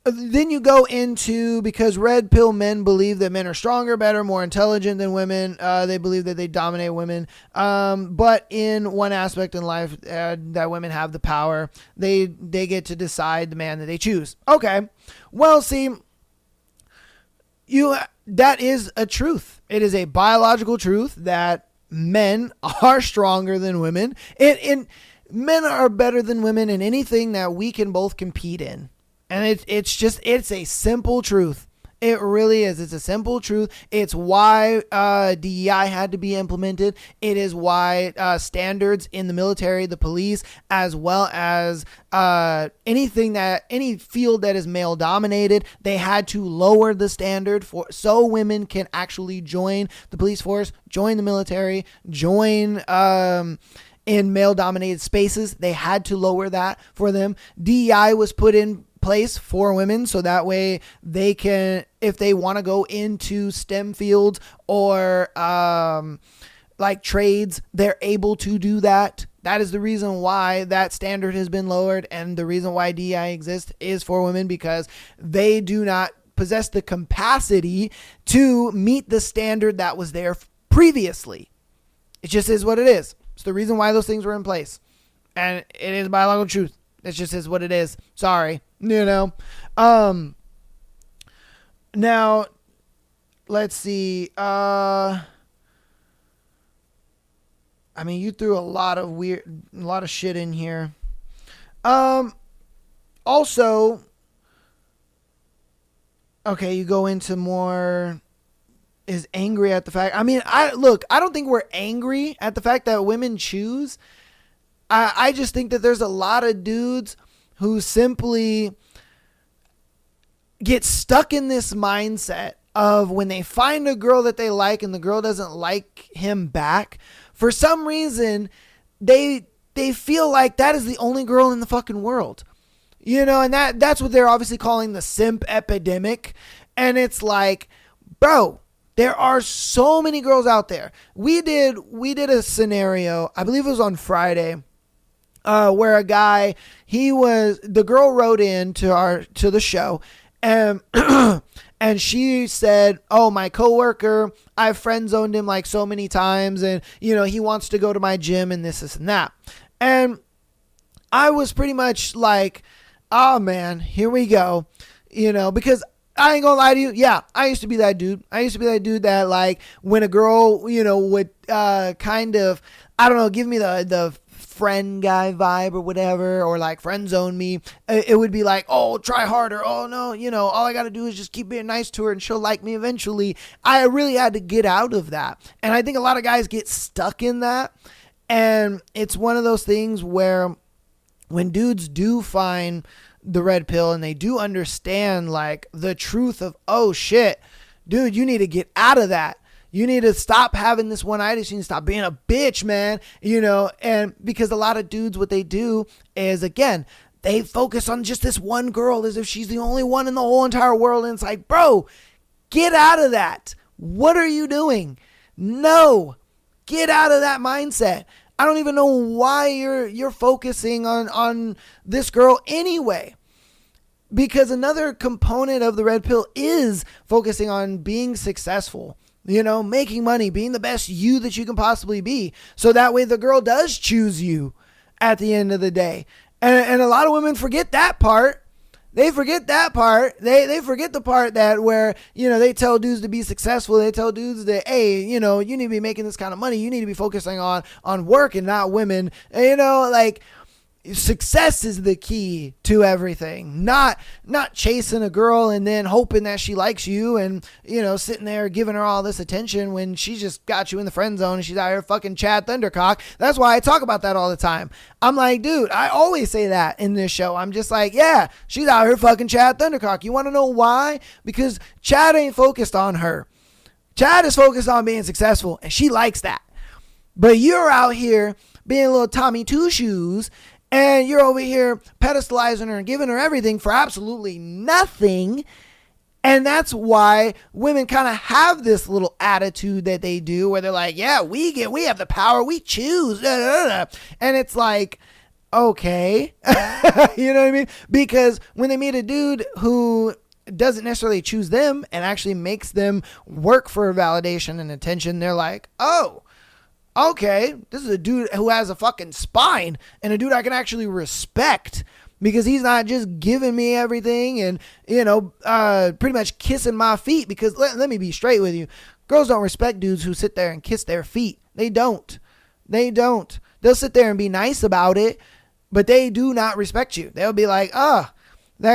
then you go into, because red pill men believe that men are stronger, better, more intelligent than women. They believe that they dominate women. But in one aspect in life, that women have the power. They get to decide the man that they choose. Okay. Well, see, that is a truth. It is a biological truth that men are stronger than women. And men are better than women in anything that we can both compete in. And it's a simple truth. It really is. It's a simple truth. It's why DEI had to be implemented. It is why standards in the military, the police, as well as any field that is male dominated, they had to lower the standard so women can actually join the police force, join the military, join in male dominated spaces. They had to lower that for them. DEI was put in place for women so that way they can, if they want to go into STEM fields or like trades, they're able to do that. That is the reason why that standard has been lowered, and the reason why DEI exists is for women, because they do not possess the capacity to meet the standard that was there previously. It just is what it is. It's the reason why those things were in place, and it is biological truth. It just is what it is. Sorry. Now, let's see. I mean, you threw a lot of shit in here. Um, Also, okay, you go into more is angry at the fact. I mean, I don't think we're angry at the fact that women choose. I just think that there's a lot of dudes who simply get stuck in this mindset of when they find a girl that they like and the girl doesn't like him back, for some reason they feel like that is the only girl in the fucking world. You know, and that's what they're obviously calling the simp epidemic. And it's like, bro, there are so many girls out there. We did a scenario, I believe it was on Friday, where a guy, the girl wrote in to the show, and and she said, "Oh, my coworker, I've friend zoned him like so many times, and he wants to go to my gym and this and that." And I was pretty much like, "Oh man, here we go," because I ain't gonna lie to you. Yeah, I used to be that dude. I used to be that dude that, like, when a girl, would kind of, I don't know, give me the friend guy vibe or whatever, or like friend zone me, it would be like, "Oh, try harder. Oh no, all I gotta do is just keep being nice to her and she'll like me eventually." I really had to get out of that. And I think a lot of guys get stuck in that. And it's one of those things where when dudes do find the red pill and they do understand like the truth of, oh shit, dude, you need to get out of that. You need to stop having this one-itis. You need to stop being a bitch, man. And because a lot of dudes, what they do is, again, they focus on just this one girl as if she's the only one in the whole entire world. And it's like, bro, get out of that. What are you doing? No, get out of that mindset. I don't even know why you're focusing on this girl anyway. Because another component of the red pill is focusing on being successful, making money, being the best you that you can possibly be. So that way the girl does choose you at the end of the day. And a lot of women forget that part. They forget that part. They forget the part that where, they tell dudes to be successful. They tell dudes that, hey, you need to be making this kind of money. You need to be focusing on work and not women. Like, success is the key to everything. Not chasing a girl and then hoping that she likes you and, sitting there giving her all this attention when she just got you in the friend zone and she's out here fucking Chad Thundercock. That's why I talk about that all the time. I'm like, dude, I always say that in this show. I'm just like, yeah, she's out here fucking Chad Thundercock. You want to know why? Because Chad ain't focused on her. Chad is focused on being successful and she likes that. But you're out here being a little Tommy Two Shoes. And you're over here pedestalizing her and giving her everything for absolutely nothing. And that's why women kind of have this little attitude that they do where they're like, yeah, we have the power, we choose. Da, da, da. And it's like, okay. You know what I mean? Because when they meet a dude who doesn't necessarily choose them and actually makes them work for validation and attention, they're like, oh, okay, this is a dude who has a fucking spine and a dude I can actually respect because he's not just giving me everything and, pretty much kissing my feet. Because let me be straight with you. Girls don't respect dudes who sit there and kiss their feet. They don't. They'll sit there and be nice about it, but they do not respect you. They'll be like, that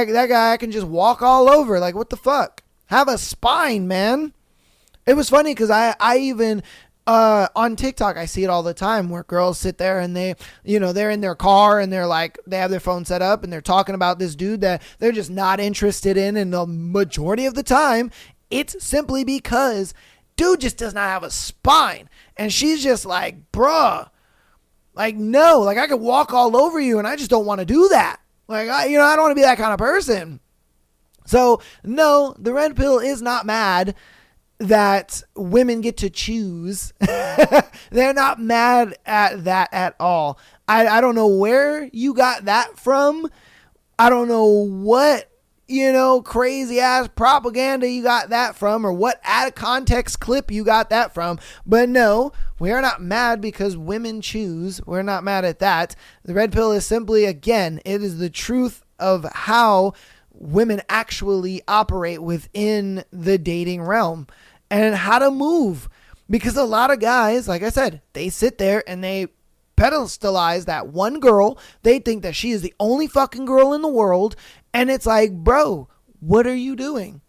guy I can just walk all over. Like, what the fuck? Have a spine, man. It was funny because I even... on TikTok, I see it all the time where girls sit there and they're in their car and they're like, they have their phone set up and they're talking about this dude that they're just not interested in. And the majority of the time, it's simply because dude just does not have a spine. And she's just like, bruh, like, no, like I could walk all over you and I just don't want to do that. Like, I don't want to be that kind of person. So no, the red pill is not mad that women get to choose. They're not mad at that at all. I don't know where you got that from. I don't know what, crazy ass propaganda you got that from or what out of context clip you got that from. But no, we are not mad because women choose. We're not mad at that. The red pill is simply, again, it is the truth of how women actually operate within the dating realm. and how to move. Because a lot of guys, like I said, they sit there and they pedestalize that one girl. They think that she is the only fucking girl in the world. And it's like, bro, what are you doing?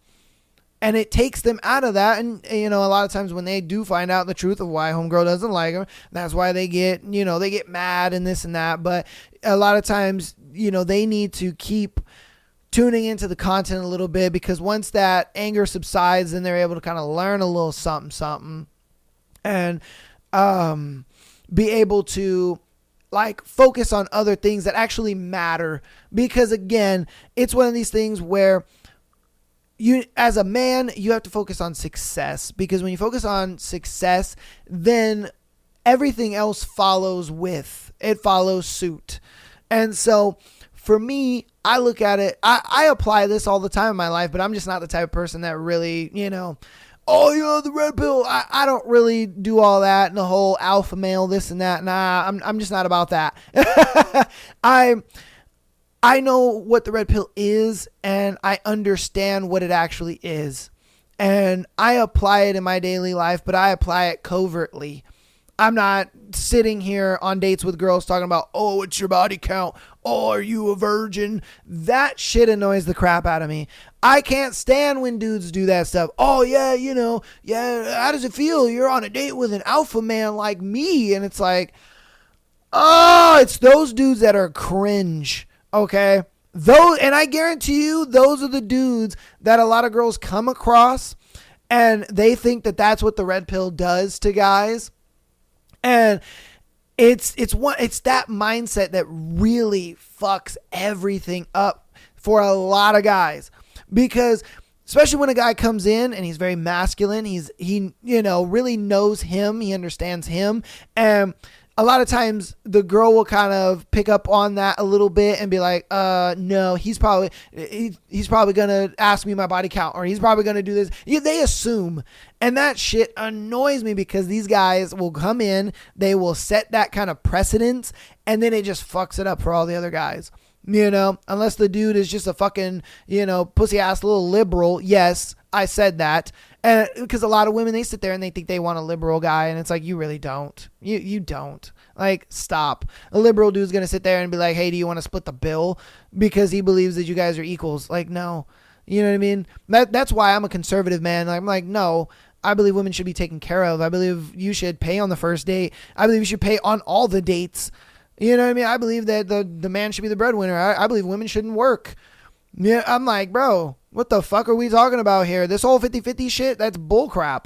And it takes them out of that. And, you know, a lot of times when they do find out the truth of why homegirl doesn't like them, that's why they get, you know, they get mad and this and that. But a lot of times, you know, they need to keep tuning into the content a little bit, because once that anger subsides, then they're able to kind of learn a little something and be able to like focus on other things that actually matter. Because again, it's one of these things where you, as a man, you have to focus on success, because when you focus on success, then everything else follows suit. And so for me, I look at it, I apply this all the time in my life, but I'm just not the type of person that really, you know, oh, you know, the red pill. I don't really do all that and the whole alpha male, this and that. Nah, I'm just not about that. I know what the red pill is, and I understand what it actually is. And I apply it in my daily life, but I apply it covertly. I'm not sitting here on dates with girls talking about, oh, what's your body count? Oh, are you a virgin? That shit annoys the crap out of me. I can't stand when dudes do that stuff. Oh, yeah, you know, yeah, how does it feel? You're on a date with an alpha man like me. And it's like, oh, it's those dudes that are cringe. Okay. And I guarantee you, those are the dudes that a lot of girls come across, and they think that that's what the red pill does to guys. And it's that mindset that really fucks everything up for a lot of guys, because especially when a guy comes in and he's very masculine, he you know, really knows him, he understands him, and a lot of times the girl will kind of pick up on that a little bit and be like, no, he's probably going to ask me my body count, or he's probably going to do this. Yeah, they assume. And that shit annoys me, because these guys will come in, they will set that kind of precedence, and then it just fucks it up for all the other guys. You know, unless the dude is just a fucking, you know, pussy ass little liberal. Yes, I said that. And because a lot of women, they sit there and they think they want a liberal guy, and it's like, you really don't. You don't. Like, stop. A liberal dude's going to sit there and be like, hey, do you want to split the bill? Because he believes that you guys are equals. Like, no. You know what I mean? That's why I'm a conservative man. I'm like, no, I believe women should be taken care of. I believe you should pay on the first date. I believe you should pay on all the dates. You know what I mean? I believe that the man should be the breadwinner. I believe women shouldn't work. Yeah, I'm like, bro, what the fuck are we talking about here? This whole 50-50 shit, that's bullcrap.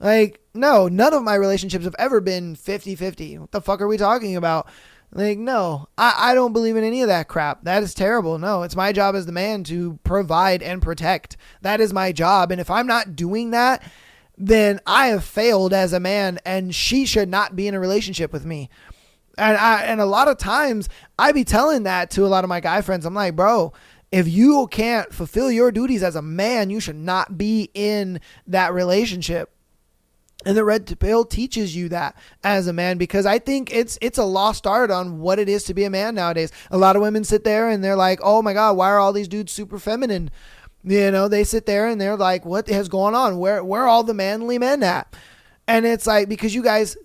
Like, no, none of my relationships have ever been 50-50. What the fuck are we talking about? Like, no, I don't believe in any of that crap. That is terrible. No, it's my job as the man to provide and protect. That is my job. And if I'm not doing that, then I have failed as a man, and she should not be in a relationship with me. And a lot of times I be telling that to a lot of my guy friends. I'm like, bro, if you can't fulfill your duties as a man, you should not be in that relationship. And the red pill teaches you that as a man, because I think it's a lost art on what it is to be a man nowadays. A lot of women sit there and they're like, oh my God, why are all these dudes super feminine? You know, they sit there and they're like, what has gone on? Where are all the manly men at? And it's like, because you guys,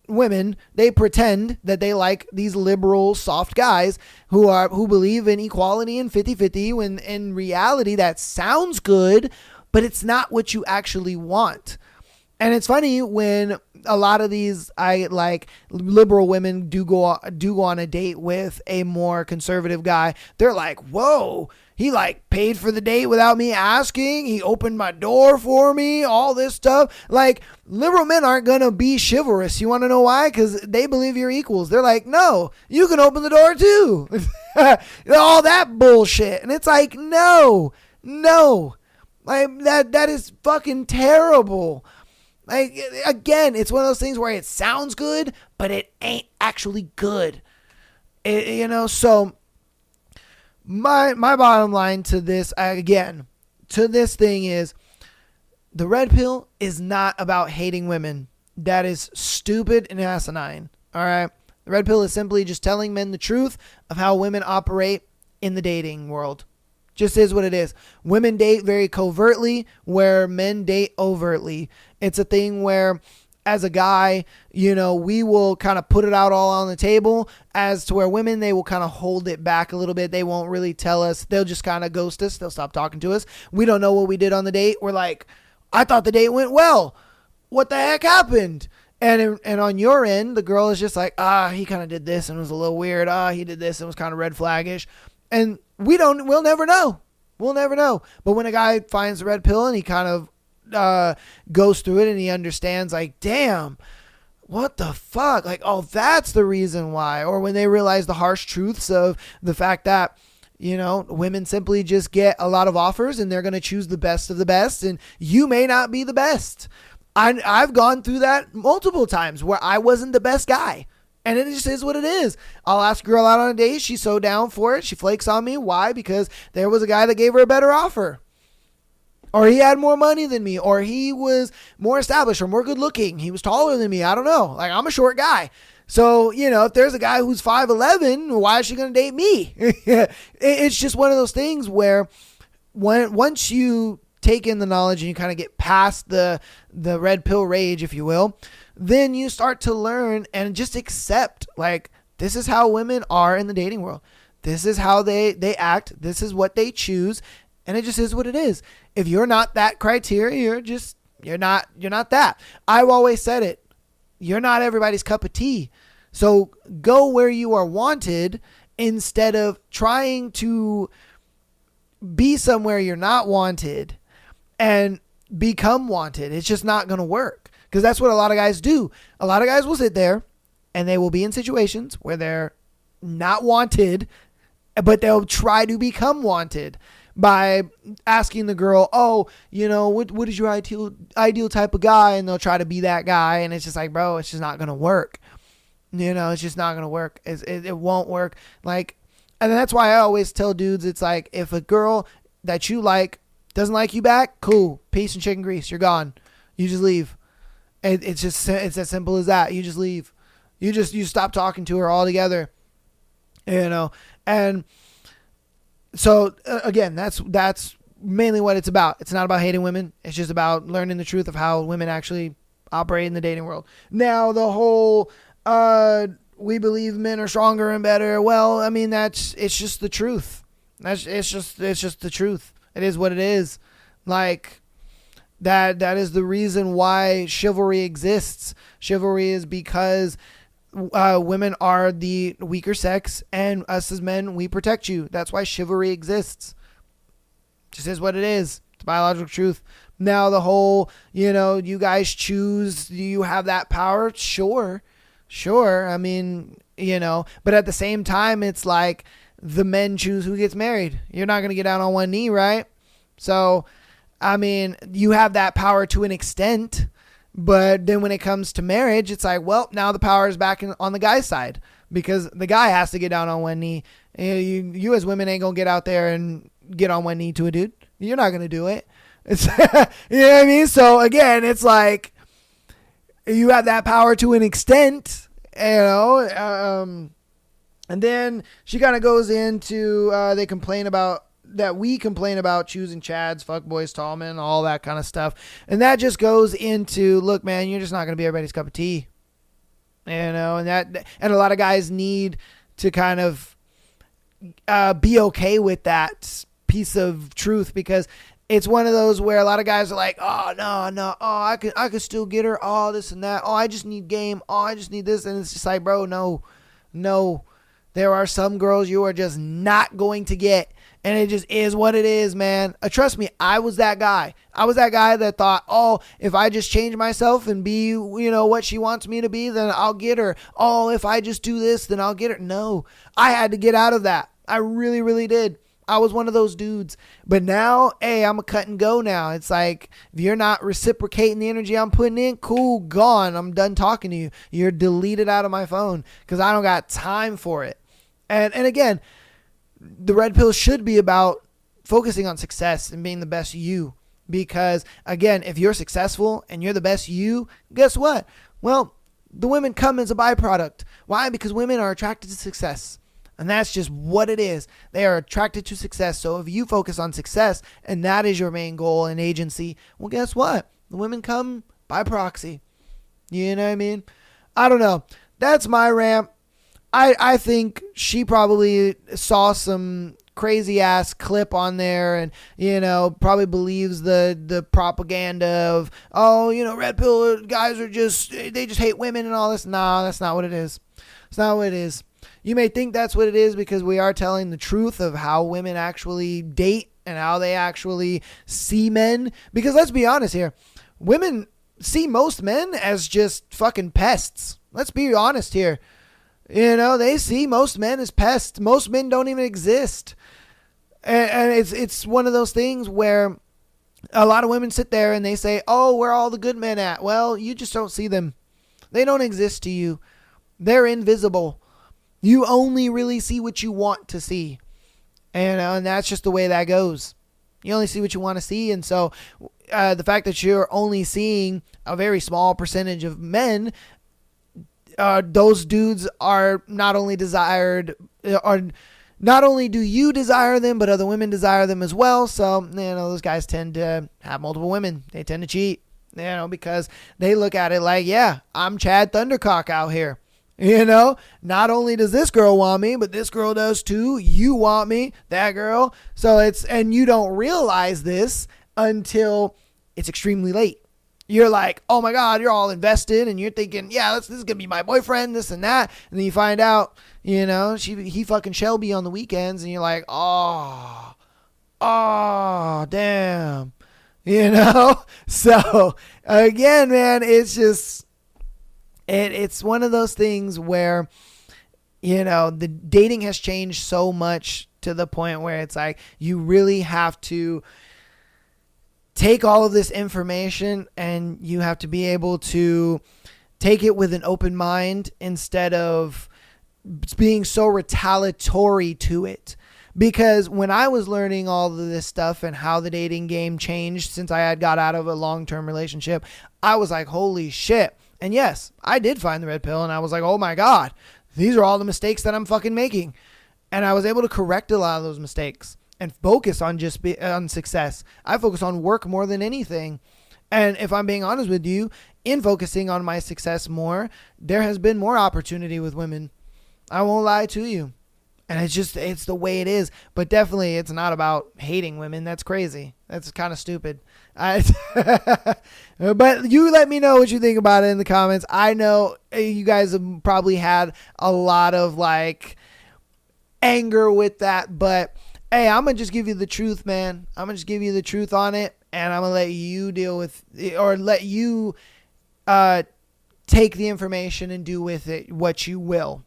women, they pretend that they like these liberal soft guys who believe in equality and 50-50, when in reality that sounds good, but it's not what you actually want. And it's funny when a lot of these liberal women do go on a date with a more conservative guy. They're like, whoa, he like paid for the date without me asking. He opened my door for me, all this stuff. Like, liberal men aren't going to be chivalrous. You want to know why? Because they believe you're equals. They're like, no, you can open the door too. All that bullshit. And it's like, no. Like, that is fucking terrible. Like, again, it's one of those things where it sounds good, but it ain't actually good. You know, so my bottom line to this, again, to this thing is, the red pill is not about hating women. That is stupid and asinine. All right. The red pill is simply just telling men the truth of how women operate in the dating world. Just is what it is. Women date very covertly where men date overtly. It's a thing where as a guy, we will kind of put it out all on the table, as to where women, they will kind of hold it back a little bit. They won't really tell us. They'll just kind of ghost us. They'll stop talking to us. We don't know what we did on the date. We're like, I thought the date went well. What the heck happened? And on your end, the girl is just like, he kind of did this and it was a little weird. He did this and was kind of red flaggish. And we'll never know. We'll never know. But when a guy finds the red pill and he kind of goes through it and he understands, like, damn, what the fuck? Like, oh, that's the reason why. Or when they realize the harsh truths of the fact that, women simply just get a lot of offers and they're going to choose the best of the best, and you may not be the best. I've gone through that multiple times where I wasn't the best guy. And it just is what it is. I'll ask a girl out on a date. She's so down for it. She flakes on me. Why? Because there was a guy that gave her a better offer. Or he had more money than me. Or he was more established or more good looking. He was taller than me. I don't know. Like, I'm a short guy. So, if there's a guy who's 5'11", why is she going to date me? It's just one of those things where once you take in the knowledge and you kind of get past the red pill rage, if you will, then you start to learn and just accept, like, this is how women are in the dating world. This is how they act. This is what they choose. And it just is what it is. If you're not that criteria, you're not that. I've always said it. You're not everybody's cup of tea. So go where you are wanted instead of trying to be somewhere you're not wanted and become wanted. It's just not going to work, because that's what a lot of guys do. A lot of guys will sit there and they will be in situations where they're not wanted, but they'll try to become wanted by asking the girl, what is your ideal type of guy? And they'll try to be that guy. And it's just like, bro, it's just not going to work. It's just not going to work. It won't work. Like, and that's why I always tell dudes, it's like, if a girl that you like doesn't like you back, cool, peace and chicken grease, you're gone. You just leave. It's as simple as that. You just leave. You stop talking to her altogether. And so again, that's mainly what it's about. It's not about hating women. It's just about learning the truth of how women actually operate in the dating world. Now, the whole we believe men are stronger and better. Well, I mean, it's just the truth. It's just the truth. It is what it is. Like, that is the reason why chivalry exists. Chivalry is because women are the weaker sex, and us as men, we protect you. That's why chivalry exists. Just is what it is. It's biological truth. Now, the whole, you guys choose, you have that power. Sure. I mean, but at the same time, it's like the men choose who gets married. You're not going to get down on one knee, right? So, I mean, you have that power to an extent. But then when it comes to marriage, it's like, well, now the power is back on the guy's side, because the guy has to get down on one knee. You as women ain't going to get out there and get on one knee to a dude. You're not going to do it. It's, you know what I mean? So again, it's like, you have that power to an extent, and then she kind of goes into, we complain about choosing Chads, fuckboys, tall men, all that kind of stuff. And that just goes into, look, man, you're just not going to be everybody's cup of tea. And a lot of guys need to kind of be okay with that piece of truth, because it's one of those where a lot of guys are like, oh, no, oh, I could still get her, oh, this and that, oh, I just need game, oh, I just need this. And it's just like, bro, no. There are some girls you are just not going to get. And it just is what it is, man. Trust me, I was that guy. I was that guy that thought, oh, if I just change myself and be, what she wants me to be, then I'll get her. Oh, if I just do this, then I'll get her. No, I had to get out of that. I really, really did. I was one of those dudes. But now, hey, I'm a cut and go now. It's like, if you're not reciprocating the energy I'm putting in, cool, gone. I'm done talking to you. You're deleted out of my phone, because I don't got time for it. And again, the red pill should be about focusing on success and being the best you. Because again, if you're successful and you're the best you, guess what? Well, the women come as a byproduct. Why? Because women are attracted to success. And that's just what it is. They are attracted to success. So if you focus on success and that is your main goal and agency, well, guess what? The women come by proxy. You know what I mean? I don't know. That's my rant. I think she probably saw some crazy ass clip on there and, probably believes the propaganda of, red pill guys they just hate women and all this. Nah, that's not what it is. It's not what it is. You may think that's what it is because we are telling the truth of how women actually date and how they actually see men. Because let's be honest here. Women see most men as just fucking pests. Let's be honest here. They see most men as pests. Most men don't even exist. And it's one of those things where a lot of women sit there and they say, oh, where are all the good men at? Well, you just don't see them. They don't exist to you. They're invisible. You only really see what you want to see. And that's just the way that goes. You only see what you want to see. And so the fact that you're only seeing a very small percentage of men, those dudes are not only desired, or not only do you desire them, but other women desire them as well. So, those guys tend to have multiple women. They tend to cheat, because they look at it like, yeah, I'm Chad Thundercock out here. Not only does this girl want me, but this girl does too. You want me, that girl. So and you don't realize this until it's extremely late. You're like, oh my God, you're all invested and you're thinking, yeah, this is going to be my boyfriend, this and that. And then you find out, he fucking Shelby on the weekends and you're like, oh, damn, So again, man, it's just, it's one of those things where, the dating has changed so much to the point where it's like, you really have to take all of this information and you have to be able to take it with an open mind instead of being so retaliatory to it. Because when I was learning all of this stuff and how the dating game changed since I had got out of a long-term relationship, I was like, holy shit. And yes, I did find the red pill and I was like, oh my God, these are all the mistakes that I'm fucking making. And I was able to correct a lot of those mistakes and focus on on success. I focus on work more than anything. And if I'm being honest with you, in focusing on my success more, there has been more opportunity with women. I won't lie to you. And it's the way it is. But definitely it's not about hating women. That's crazy. That's kind of stupid. But you let me know what you think about it in the comments. I know you guys have probably had a lot of anger with that, but hey, I'm going to just give you the truth, man. I'm going to just give you the truth on it, and I'm going to let you deal with it, or let you take the information and do with it what you will.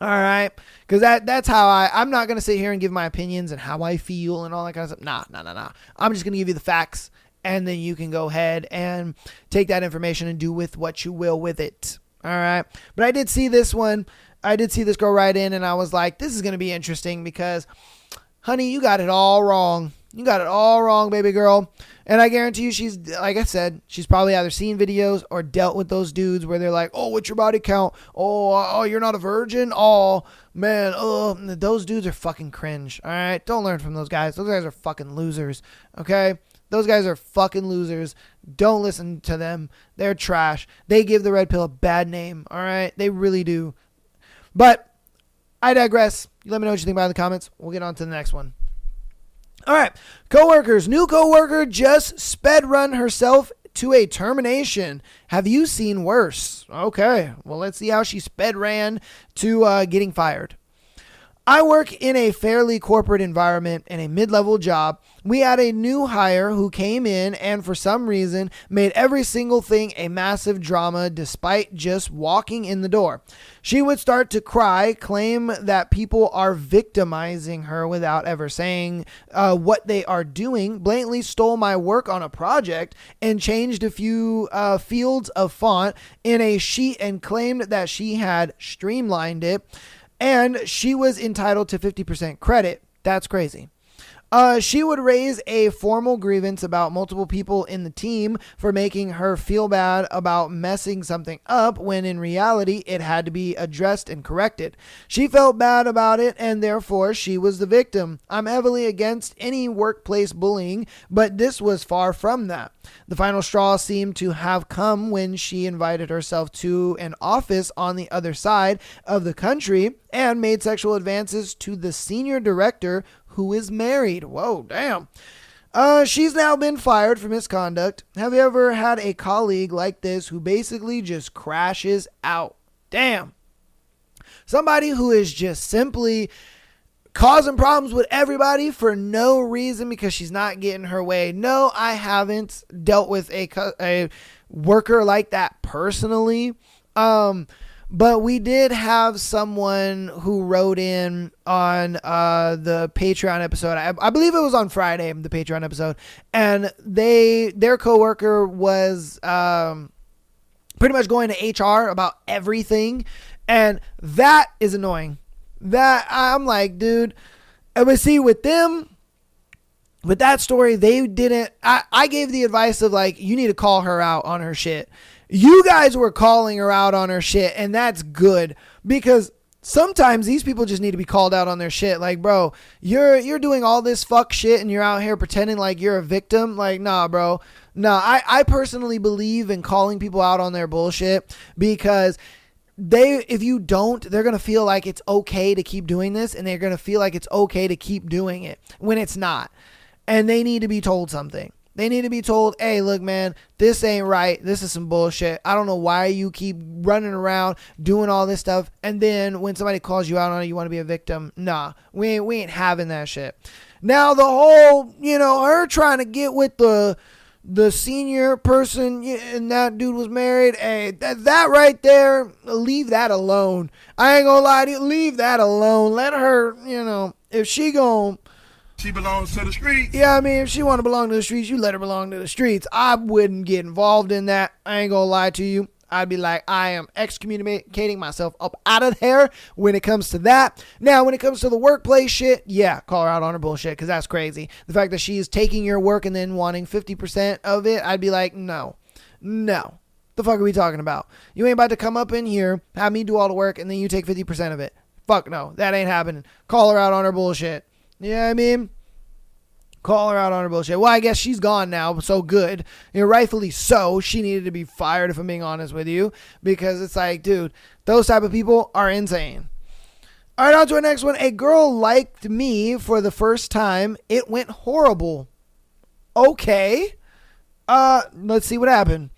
All right? Because that's how I'm not going to sit here and give my opinions and how I feel and all that kind of stuff. Nah. I'm just going to give you the facts, and then you can go ahead and take that information and do with what you will with it. All right? But I did see this one. I did see this girl write in, and I was like, this is going to be interesting because, honey, you got it all wrong. You got it all wrong, baby girl. And I guarantee you she's, like I said, she's probably either seen videos or dealt with those dudes where they're like, oh, what's your body count? Oh, you're not a virgin? Oh, man. Oh, those dudes are fucking cringe. All right? Don't learn from those guys. Those guys are fucking losers. Okay? Those guys are fucking losers. Don't listen to them. They're trash. They give the red pill a bad name. All right? They really do. But I digress. You let me know what you think about it in the comments. We'll get on to the next one. All right. Coworkers. New coworker just sped run herself to a termination. Have you seen worse? Okay. Well, let's see how she sped ran to getting fired. I work in a fairly corporate environment in a mid-level job. We had a new hire who came in and for some reason made every single thing a massive drama despite just walking in the door. She would start to cry, claim that people are victimizing her without ever saying what they are doing, blatantly stole my work on a project and changed a few fields of font in a sheet and claimed that she had streamlined it. And she was entitled to 50% credit. That's crazy. She would raise a formal grievance about multiple people in the team for making her feel bad about messing something up when in reality it had to be addressed and corrected. She felt bad about it and therefore she was the victim. I'm heavily against any workplace bullying, but this was far from that. The final straw seemed to have come when she invited herself to an office on the other side of the country and made sexual advances to the senior director who is married. Whoa, damn. She's now been fired for misconduct. Have you ever had a colleague like this who basically just crashes out? Damn. Somebody who is just simply causing problems with everybody for no reason because she's not getting her way. No, I haven't dealt with a worker like that personally. But we did have someone who wrote in on the Patreon episode. I believe it was on Friday, the Patreon episode. And their coworker was pretty much going to HR about everything. And that is annoying. That I'm like, dude. But see, with them, with that story, they didn't. I gave the advice of like, you need to call her out on her shit. You guys were calling her out on her shit, and that's good because sometimes these people just need to be called out on their shit. Like, bro, you're doing all this fuck shit and you're out here pretending like you're a victim. Like, nah, bro. Nah, I personally believe in calling people out on their bullshit because if you don't, they're going to feel like it's okay to keep doing this and they're going to feel like it's okay to keep doing it when it's not. And they need to be told something. They need to be told, hey, look, man, this ain't right. This is some bullshit. I don't know why you keep running around doing all this stuff. And then when somebody calls you out on it, you want to be a victim. Nah, we ain't having that shit. Now, the whole, her trying to get with the senior person and that dude was married. Hey, that right there, leave that alone. I ain't gonna lie to you. Leave that alone. Let her, if she belongs to the streets. Yeah, I mean, if she want to belong to the streets, you let her belong to the streets. I wouldn't get involved in that. I ain't gonna lie to you. I'd be like, I am excommunicating myself up out of there when it comes to that. Now, when it comes to the workplace shit, yeah, call her out on her bullshit because that's crazy. The fact that she is taking your work and then wanting 50% of it, I'd be like, no. The fuck are we talking about? You ain't about to come up in here, have me do all the work, and then you take 50% of it. Fuck no, that ain't happening. Call her out on her bullshit. You know what I mean? Call her out on her bullshit. Well, I guess she's gone now, so good. Rightfully so. She needed to be fired, if I'm being honest with you. Because it's like, dude, those type of people are insane. All right, on to our next one. A girl liked me for the first time. It went horrible. Okay. Let's see what happened.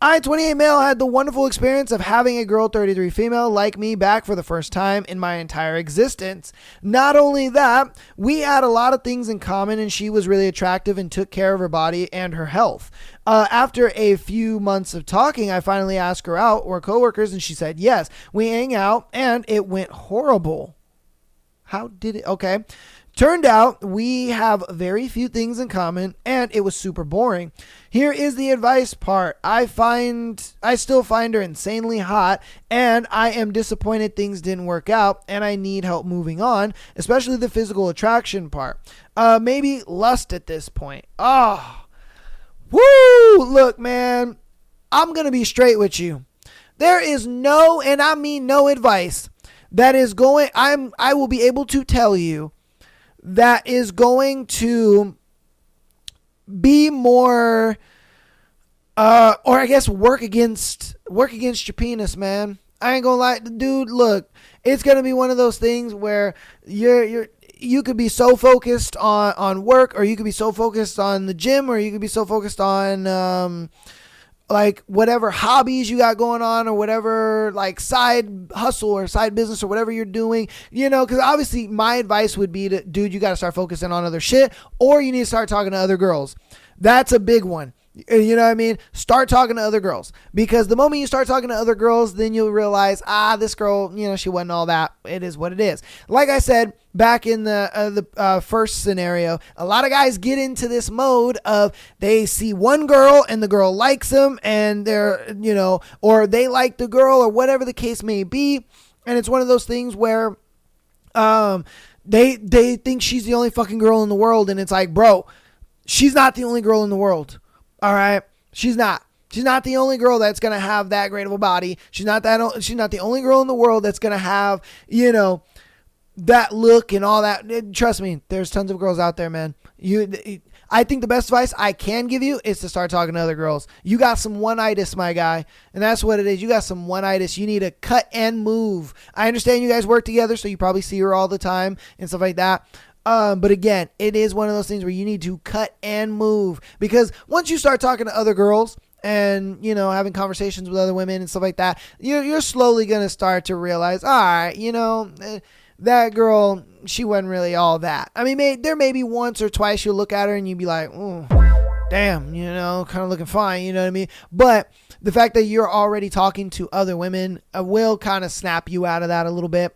I, 28 male, had the wonderful experience of having a girl, 33 female, like me back for the first time in my entire existence. Not only that, we had a lot of things in common and she was really attractive and took care of her body and her health. After a few months of talking, I finally asked her out. We're coworkers and she said yes. We hang out and it went horrible. How did it? Okay. Turned out we have very few things in common and it was super boring. Here is the advice part. I still find her insanely hot and I am disappointed things didn't work out and I need help moving on, especially the physical attraction part. Maybe lust at this point. Oh, woo! Look, man, I'm going to be straight with you. There is no, and I mean no advice that is going, I will be able to tell you that is going to be more, or I guess work against your penis, man. I ain't gonna lie, dude. Look, it's gonna be one of those things where you could be so focused on work, or you could be so focused on the gym, or you could be so focused on like whatever hobbies you got going on or whatever like side hustle or side business or whatever you're doing, because obviously my advice would be to, dude, you got to start focusing on other shit, or you need to start talking to other girls. That's a big one. You know what I mean? Start talking to other girls, because the moment you start talking to other girls, then you'll realize, this girl, she wasn't all that. It is what it is. Like I said, back in the first scenario, a lot of guys get into this mode of they see one girl and the girl likes them and they're, or they like the girl or whatever the case may be. And it's one of those things where, They think she's the only fucking girl in the world, and it's like, bro, she's not the only girl in the world. All right, she's not. She's not the only girl that's gonna have that great of a body. She's not the only girl in the world that's gonna have, that look and all that. Trust me, there's tons of girls out there, man. I think the best advice I can give you is to start talking to other girls. You got some one-itis, my guy, and that's what it is. You got some one-itis. You need to cut and move. I understand you guys work together, so you probably see her all the time and stuff like that. But again, it is one of those things where you need to cut and move, because once you start talking to other girls and, having conversations with other women and stuff like that, you're slowly going to start to realize, all right, that girl, she wasn't really all that. I mean, there may be once or twice you'll look at her and you'd be like, oh, damn, kind of looking fine, you know what I mean? But the fact that you're already talking to other women will kind of snap you out of that a little bit.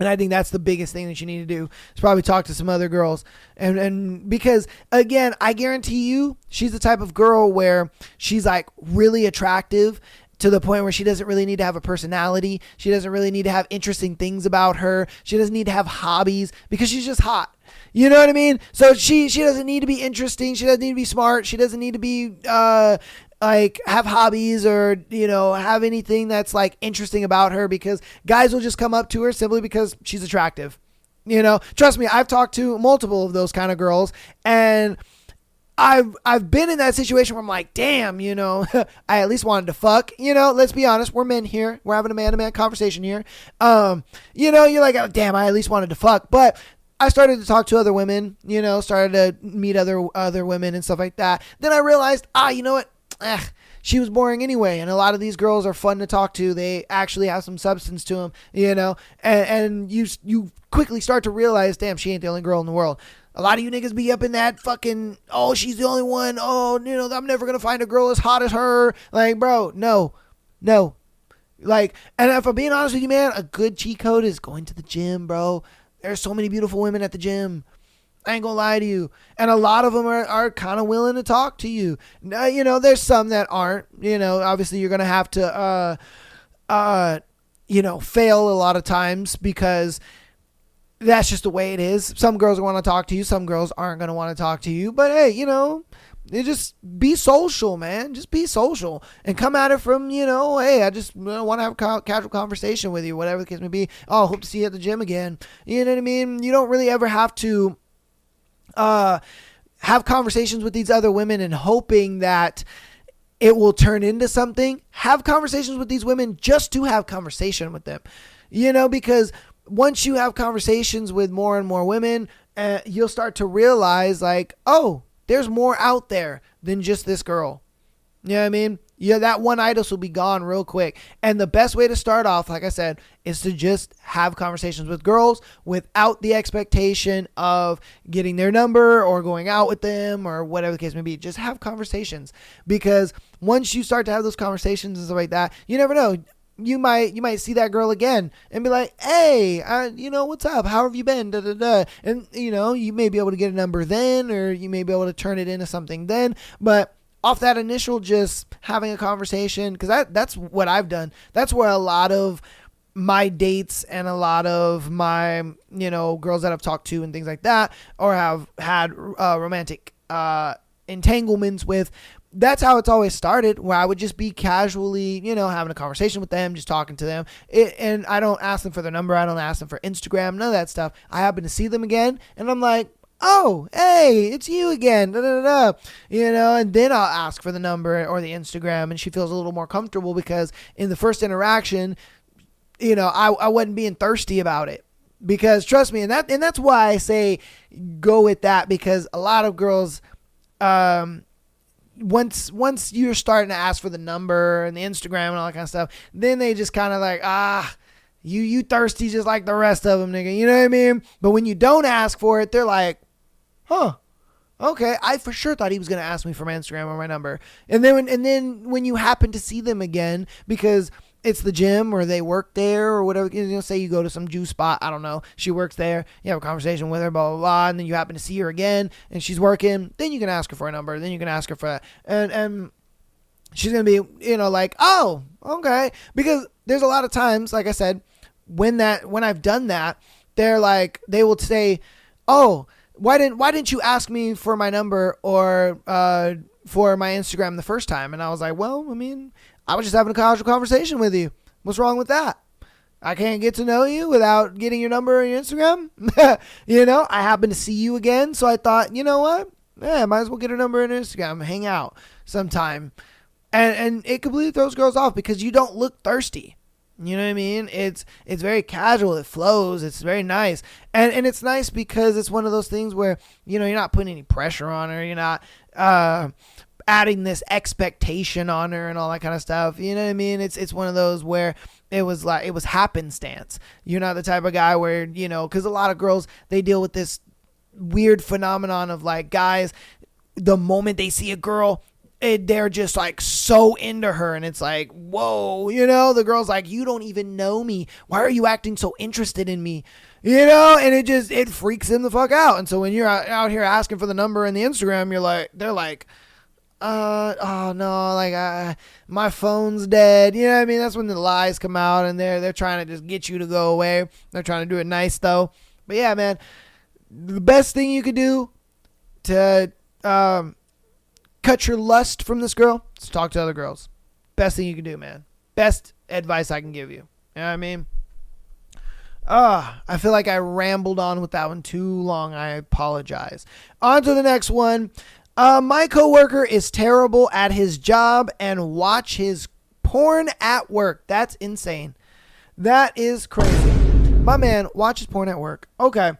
And I think that's the biggest thing that you need to do, is probably talk to some other girls. And because, again, I guarantee you, she's the type of girl where she's like really attractive to the point where she doesn't really need to have a personality. She doesn't really need to have interesting things about her. She doesn't need to have hobbies, because she's just hot. You know what I mean? So she doesn't need to be interesting. She doesn't need to be smart. She doesn't need to be have hobbies or, have anything that's like interesting about her, because guys will just come up to her simply because she's attractive. Trust me, I've talked to multiple of those kind of girls, and I've been in that situation where I'm like, damn, I at least wanted to fuck. Let's be honest, we're men here. We're having a man-to-man conversation here. You're like, oh, damn, I at least wanted to fuck. But I started to talk to other women, started to meet other women and stuff like that. Then I realized, you know what? She was boring anyway, and a lot of these girls are fun to talk to. They actually have some substance to them, and you quickly start to realize, damn, she ain't the only girl in the world. A lot of you niggas be up in that fucking, oh, she's the only one. Oh, I'm never going to find a girl as hot as her. Like, bro, no. Like, and if I'm being honest with you, man, a good cheat code is going to the gym, bro. There's so many beautiful women at the gym. I ain't gonna lie to you. And a lot of them are kind of willing to talk to you. Now, there's some that aren't. Obviously you're going to have to, fail a lot of times, because that's just the way it is. Some girls want to talk to you. Some girls aren't going to want to talk to you. But hey, you just be social, man. Just be social and come at it from, hey, I just want to have a casual conversation with you, whatever the case may be. Oh, hope to see you at the gym again. You know what I mean? You don't really ever have to have conversations with these other women and hoping that it will turn into something. Have conversations with these women just to have conversation with them, because once you have conversations with more and more women, you'll start to realize, like, oh, there's more out there than just this girl. You know what I mean? Yeah, that one-itis will be gone real quick. And the best way to start off, like I said, is to just have conversations with girls without the expectation of getting their number or going out with them or whatever the case may be. Just have conversations, because once you start to have those conversations and stuff like that, you never know. You might see that girl again and be like, hey, what's up? How have you been? Da, da, da. And, you may be able to get a number then, or you may be able to turn it into something then. But off that initial just having a conversation, because that's what I've done. That's where a lot of my dates and a lot of my, girls that I've talked to and things like that, or have had romantic entanglements with, that's how it's always started, where I would just be casually, having a conversation with them, just talking to them. And I don't ask them for their number. I don't ask them for Instagram, none of that stuff. I happen to see them again, and I'm like, oh, hey, it's you again, da, da, da, da. And then I'll ask for the number or the Instagram, and she feels a little more comfortable, because in the first interaction, I wasn't being thirsty about it. Because trust me, and that's why I say go with that, because a lot of girls, once you're starting to ask for the number and the Instagram and all that kind of stuff, then they just kind of like, you thirsty just like the rest of them, nigga. You know what I mean? But when you don't ask for it, they're like, huh, okay, I for sure thought he was going to ask me for my Instagram or my number. And then when you happen to see them again, because it's the gym or they work there or whatever, say you go to some juice spot, I don't know, she works there, you have a conversation with her, blah, blah, blah, and then you happen to see her again and she's working, then you can ask her for a number, then you can ask her for that. And she's going to be, like, oh, okay. Because there's a lot of times, like I said, when I've done that, they will say, oh, why didn't you ask me for my number or for my Instagram the first time? And I was like, well, I mean, I was just having a casual conversation with you. What's wrong with that? I can't get to know you without getting your number or your Instagram. I happened to see you again, so I thought, you know what? Yeah, I might as well get a number and Instagram, hang out sometime. And it completely throws girls off because you don't look thirsty. You know what I mean? It's very casual. It flows. It's very nice. And it's nice because it's one of those things where, you're not putting any pressure on her. You're not adding this expectation on her and all that kind of stuff. You know what I mean? It's one of those where it was happenstance. You're not the type of guy where, because a lot of girls, they deal with this weird phenomenon of like guys, the moment they see a girl, they're just like so into her, and it's like, whoa, the girl's like, you don't even know me. Why are you acting so interested in me? And it freaks them the fuck out. And so when you're out here asking for the number and the Instagram, they're like, oh no, like my phone's dead. You know what I mean? That's when the lies come out, and they're trying to just get you to go away. They're trying to do it nice though. But yeah, man, the best thing you could do to cut your lust from this girl is talk to other girls. Best thing you can do, man. Best advice I can give you. You know what I mean? I feel like I rambled on with that one too long. I apologize. On to the next one. My coworker is terrible at his job and watch his porn at work. That's insane. That is crazy. My man watches porn at work. Okay.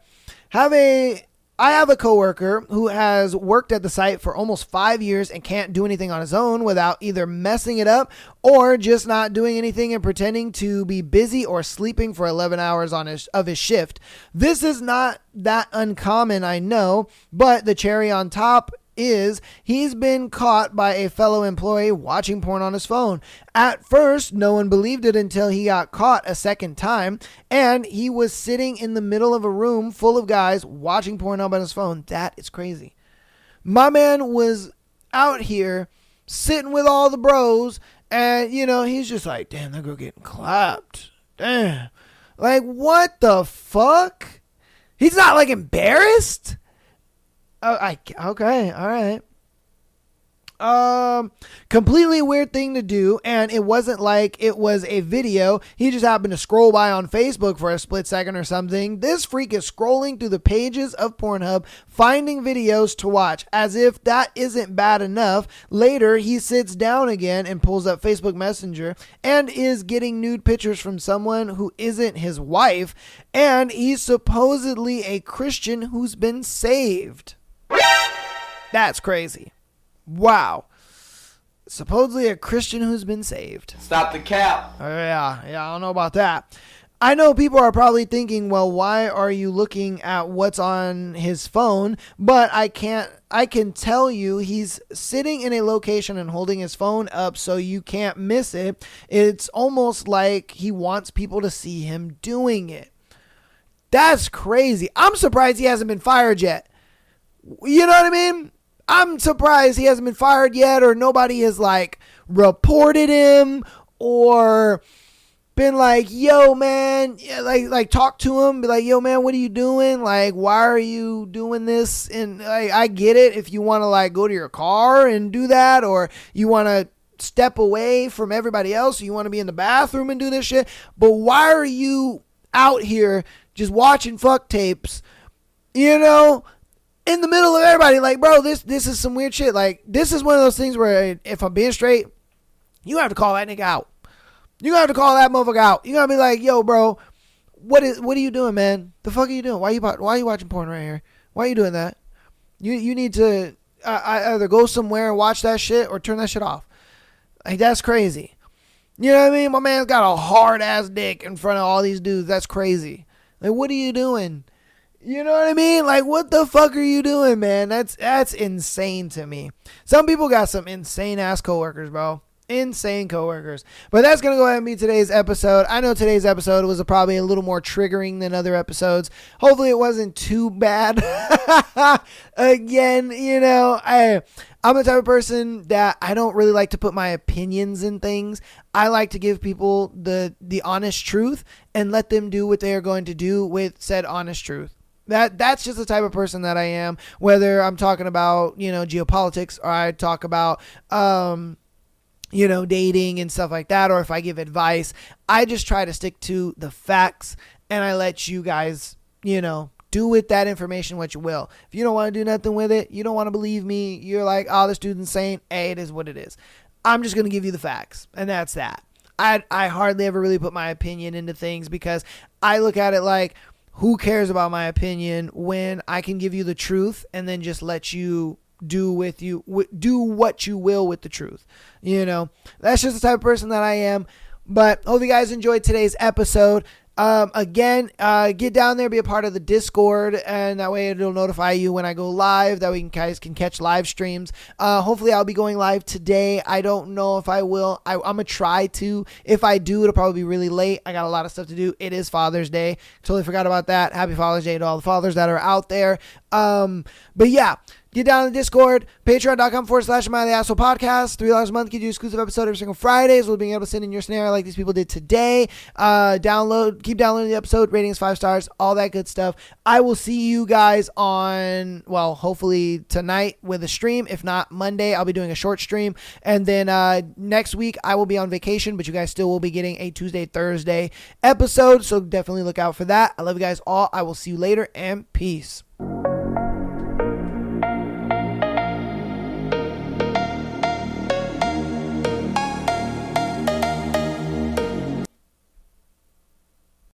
I have a coworker who has worked at the site for almost 5 years and can't do anything on his own without either messing it up or just not doing anything and pretending to be busy or sleeping for 11 hours of his shift. This is not that uncommon, I know, but the cherry on top is he's been caught by a fellow employee watching porn on his phone. At first, no one believed it until he got caught a second time, and he was sitting in the middle of a room full of guys watching porn on his phone. That is crazy. My man was out here sitting with all the bros, and he's just like, damn, that girl getting clapped. Damn. Like, what the fuck? He's not like embarrassed? Okay, all right. Completely weird thing to do, and it wasn't like it was a video. He just happened to scroll by on Facebook for a split second or something. This freak is scrolling through the pages of Pornhub, finding videos to watch. As if that isn't bad enough, later he sits down again and pulls up Facebook Messenger and is getting nude pictures from someone who isn't his wife, and he's supposedly a Christian who's been saved. That's crazy. Wow. Supposedly a Christian who's been saved. Stop the cap. Yeah, I don't know about that. I know people are probably thinking, well, why are you looking at what's on his phone? But I can tell you he's sitting in a location and holding his phone up so you can't miss it. It's almost like he wants people to see him doing it. That's crazy. I'm surprised he hasn't been fired yet. You know what I mean? I'm surprised he hasn't been fired yet, or nobody has like reported him or been like, yo man, like talk to him, be like, yo man, what are you doing? Like, why are you doing this? And like, I get it if you want to like go to your car and do that, or you want to step away from everybody else, or you want to be in the bathroom and do this shit. But why are you out here just watching fuck tapes, in the middle of everybody? Like, bro, this is some weird shit. Like, this is one of those things where if I'm being straight, you have to call that nigga out. You have to call that motherfucker out. You gotta be like, yo, bro, what are you doing, man? The fuck are you doing? Why are you watching porn right here? Why are you doing that? You need to either go somewhere and watch that shit or turn that shit off. Like, that's crazy. You know what I mean? My man's got a hard ass dick in front of all these dudes. That's crazy. Like, what are you doing? You know what I mean? Like, what the fuck are you doing, man? That's insane to me. Some people got some insane ass coworkers, bro. Insane coworkers. But that's going to go ahead and be today's episode. I know today's episode was probably a little more triggering than other episodes. Hopefully it wasn't too bad. Again, I'm the type of person that I don't really like to put my opinions in things. I like to give people the honest truth and let them do what they are going to do with said honest truth. That's just the type of person that I am, whether I'm talking about, geopolitics, or I talk about, dating and stuff like that, or if I give advice, I just try to stick to the facts, and I let you guys, do with that information what you will. If you don't want to do nothing with it, you don't want to believe me, you're like, oh, this dude's insane. Hey, it is what it is. I'm just going to give you the facts, and that's that. I hardly ever really put my opinion into things, because I look at it like, who cares about my opinion when I can give you the truth and then just let you do what you will with the truth. That's just the type of person that I am. But hope you guys enjoyed today's episode. Again, get down there, be a part of the Discord, and that way it'll notify you when I go live. That way you guys can catch live streams. Hopefully I'll be going live today. I don't know if I will. I'm gonna try to. If I do, it'll probably be really late. I got a lot of stuff to do. It is Father's Day. Totally forgot about that. Happy Father's Day to all the fathers that are out there. But yeah. Get down to the Discord, patreon.com/MyTheAsshole Podcast. $3 a month gives you exclusive episode every single Fridays. We'll be able to send in your scenario like these people did today. Keep downloading the episode, ratings 5 stars, all that good stuff. I will see you guys on, hopefully tonight with a stream. If not, Monday, I'll be doing a short stream. And then next week, I will be on vacation, but you guys still will be getting a Tuesday, Thursday episode. So definitely look out for that. I love you guys all. I will see you later, and peace.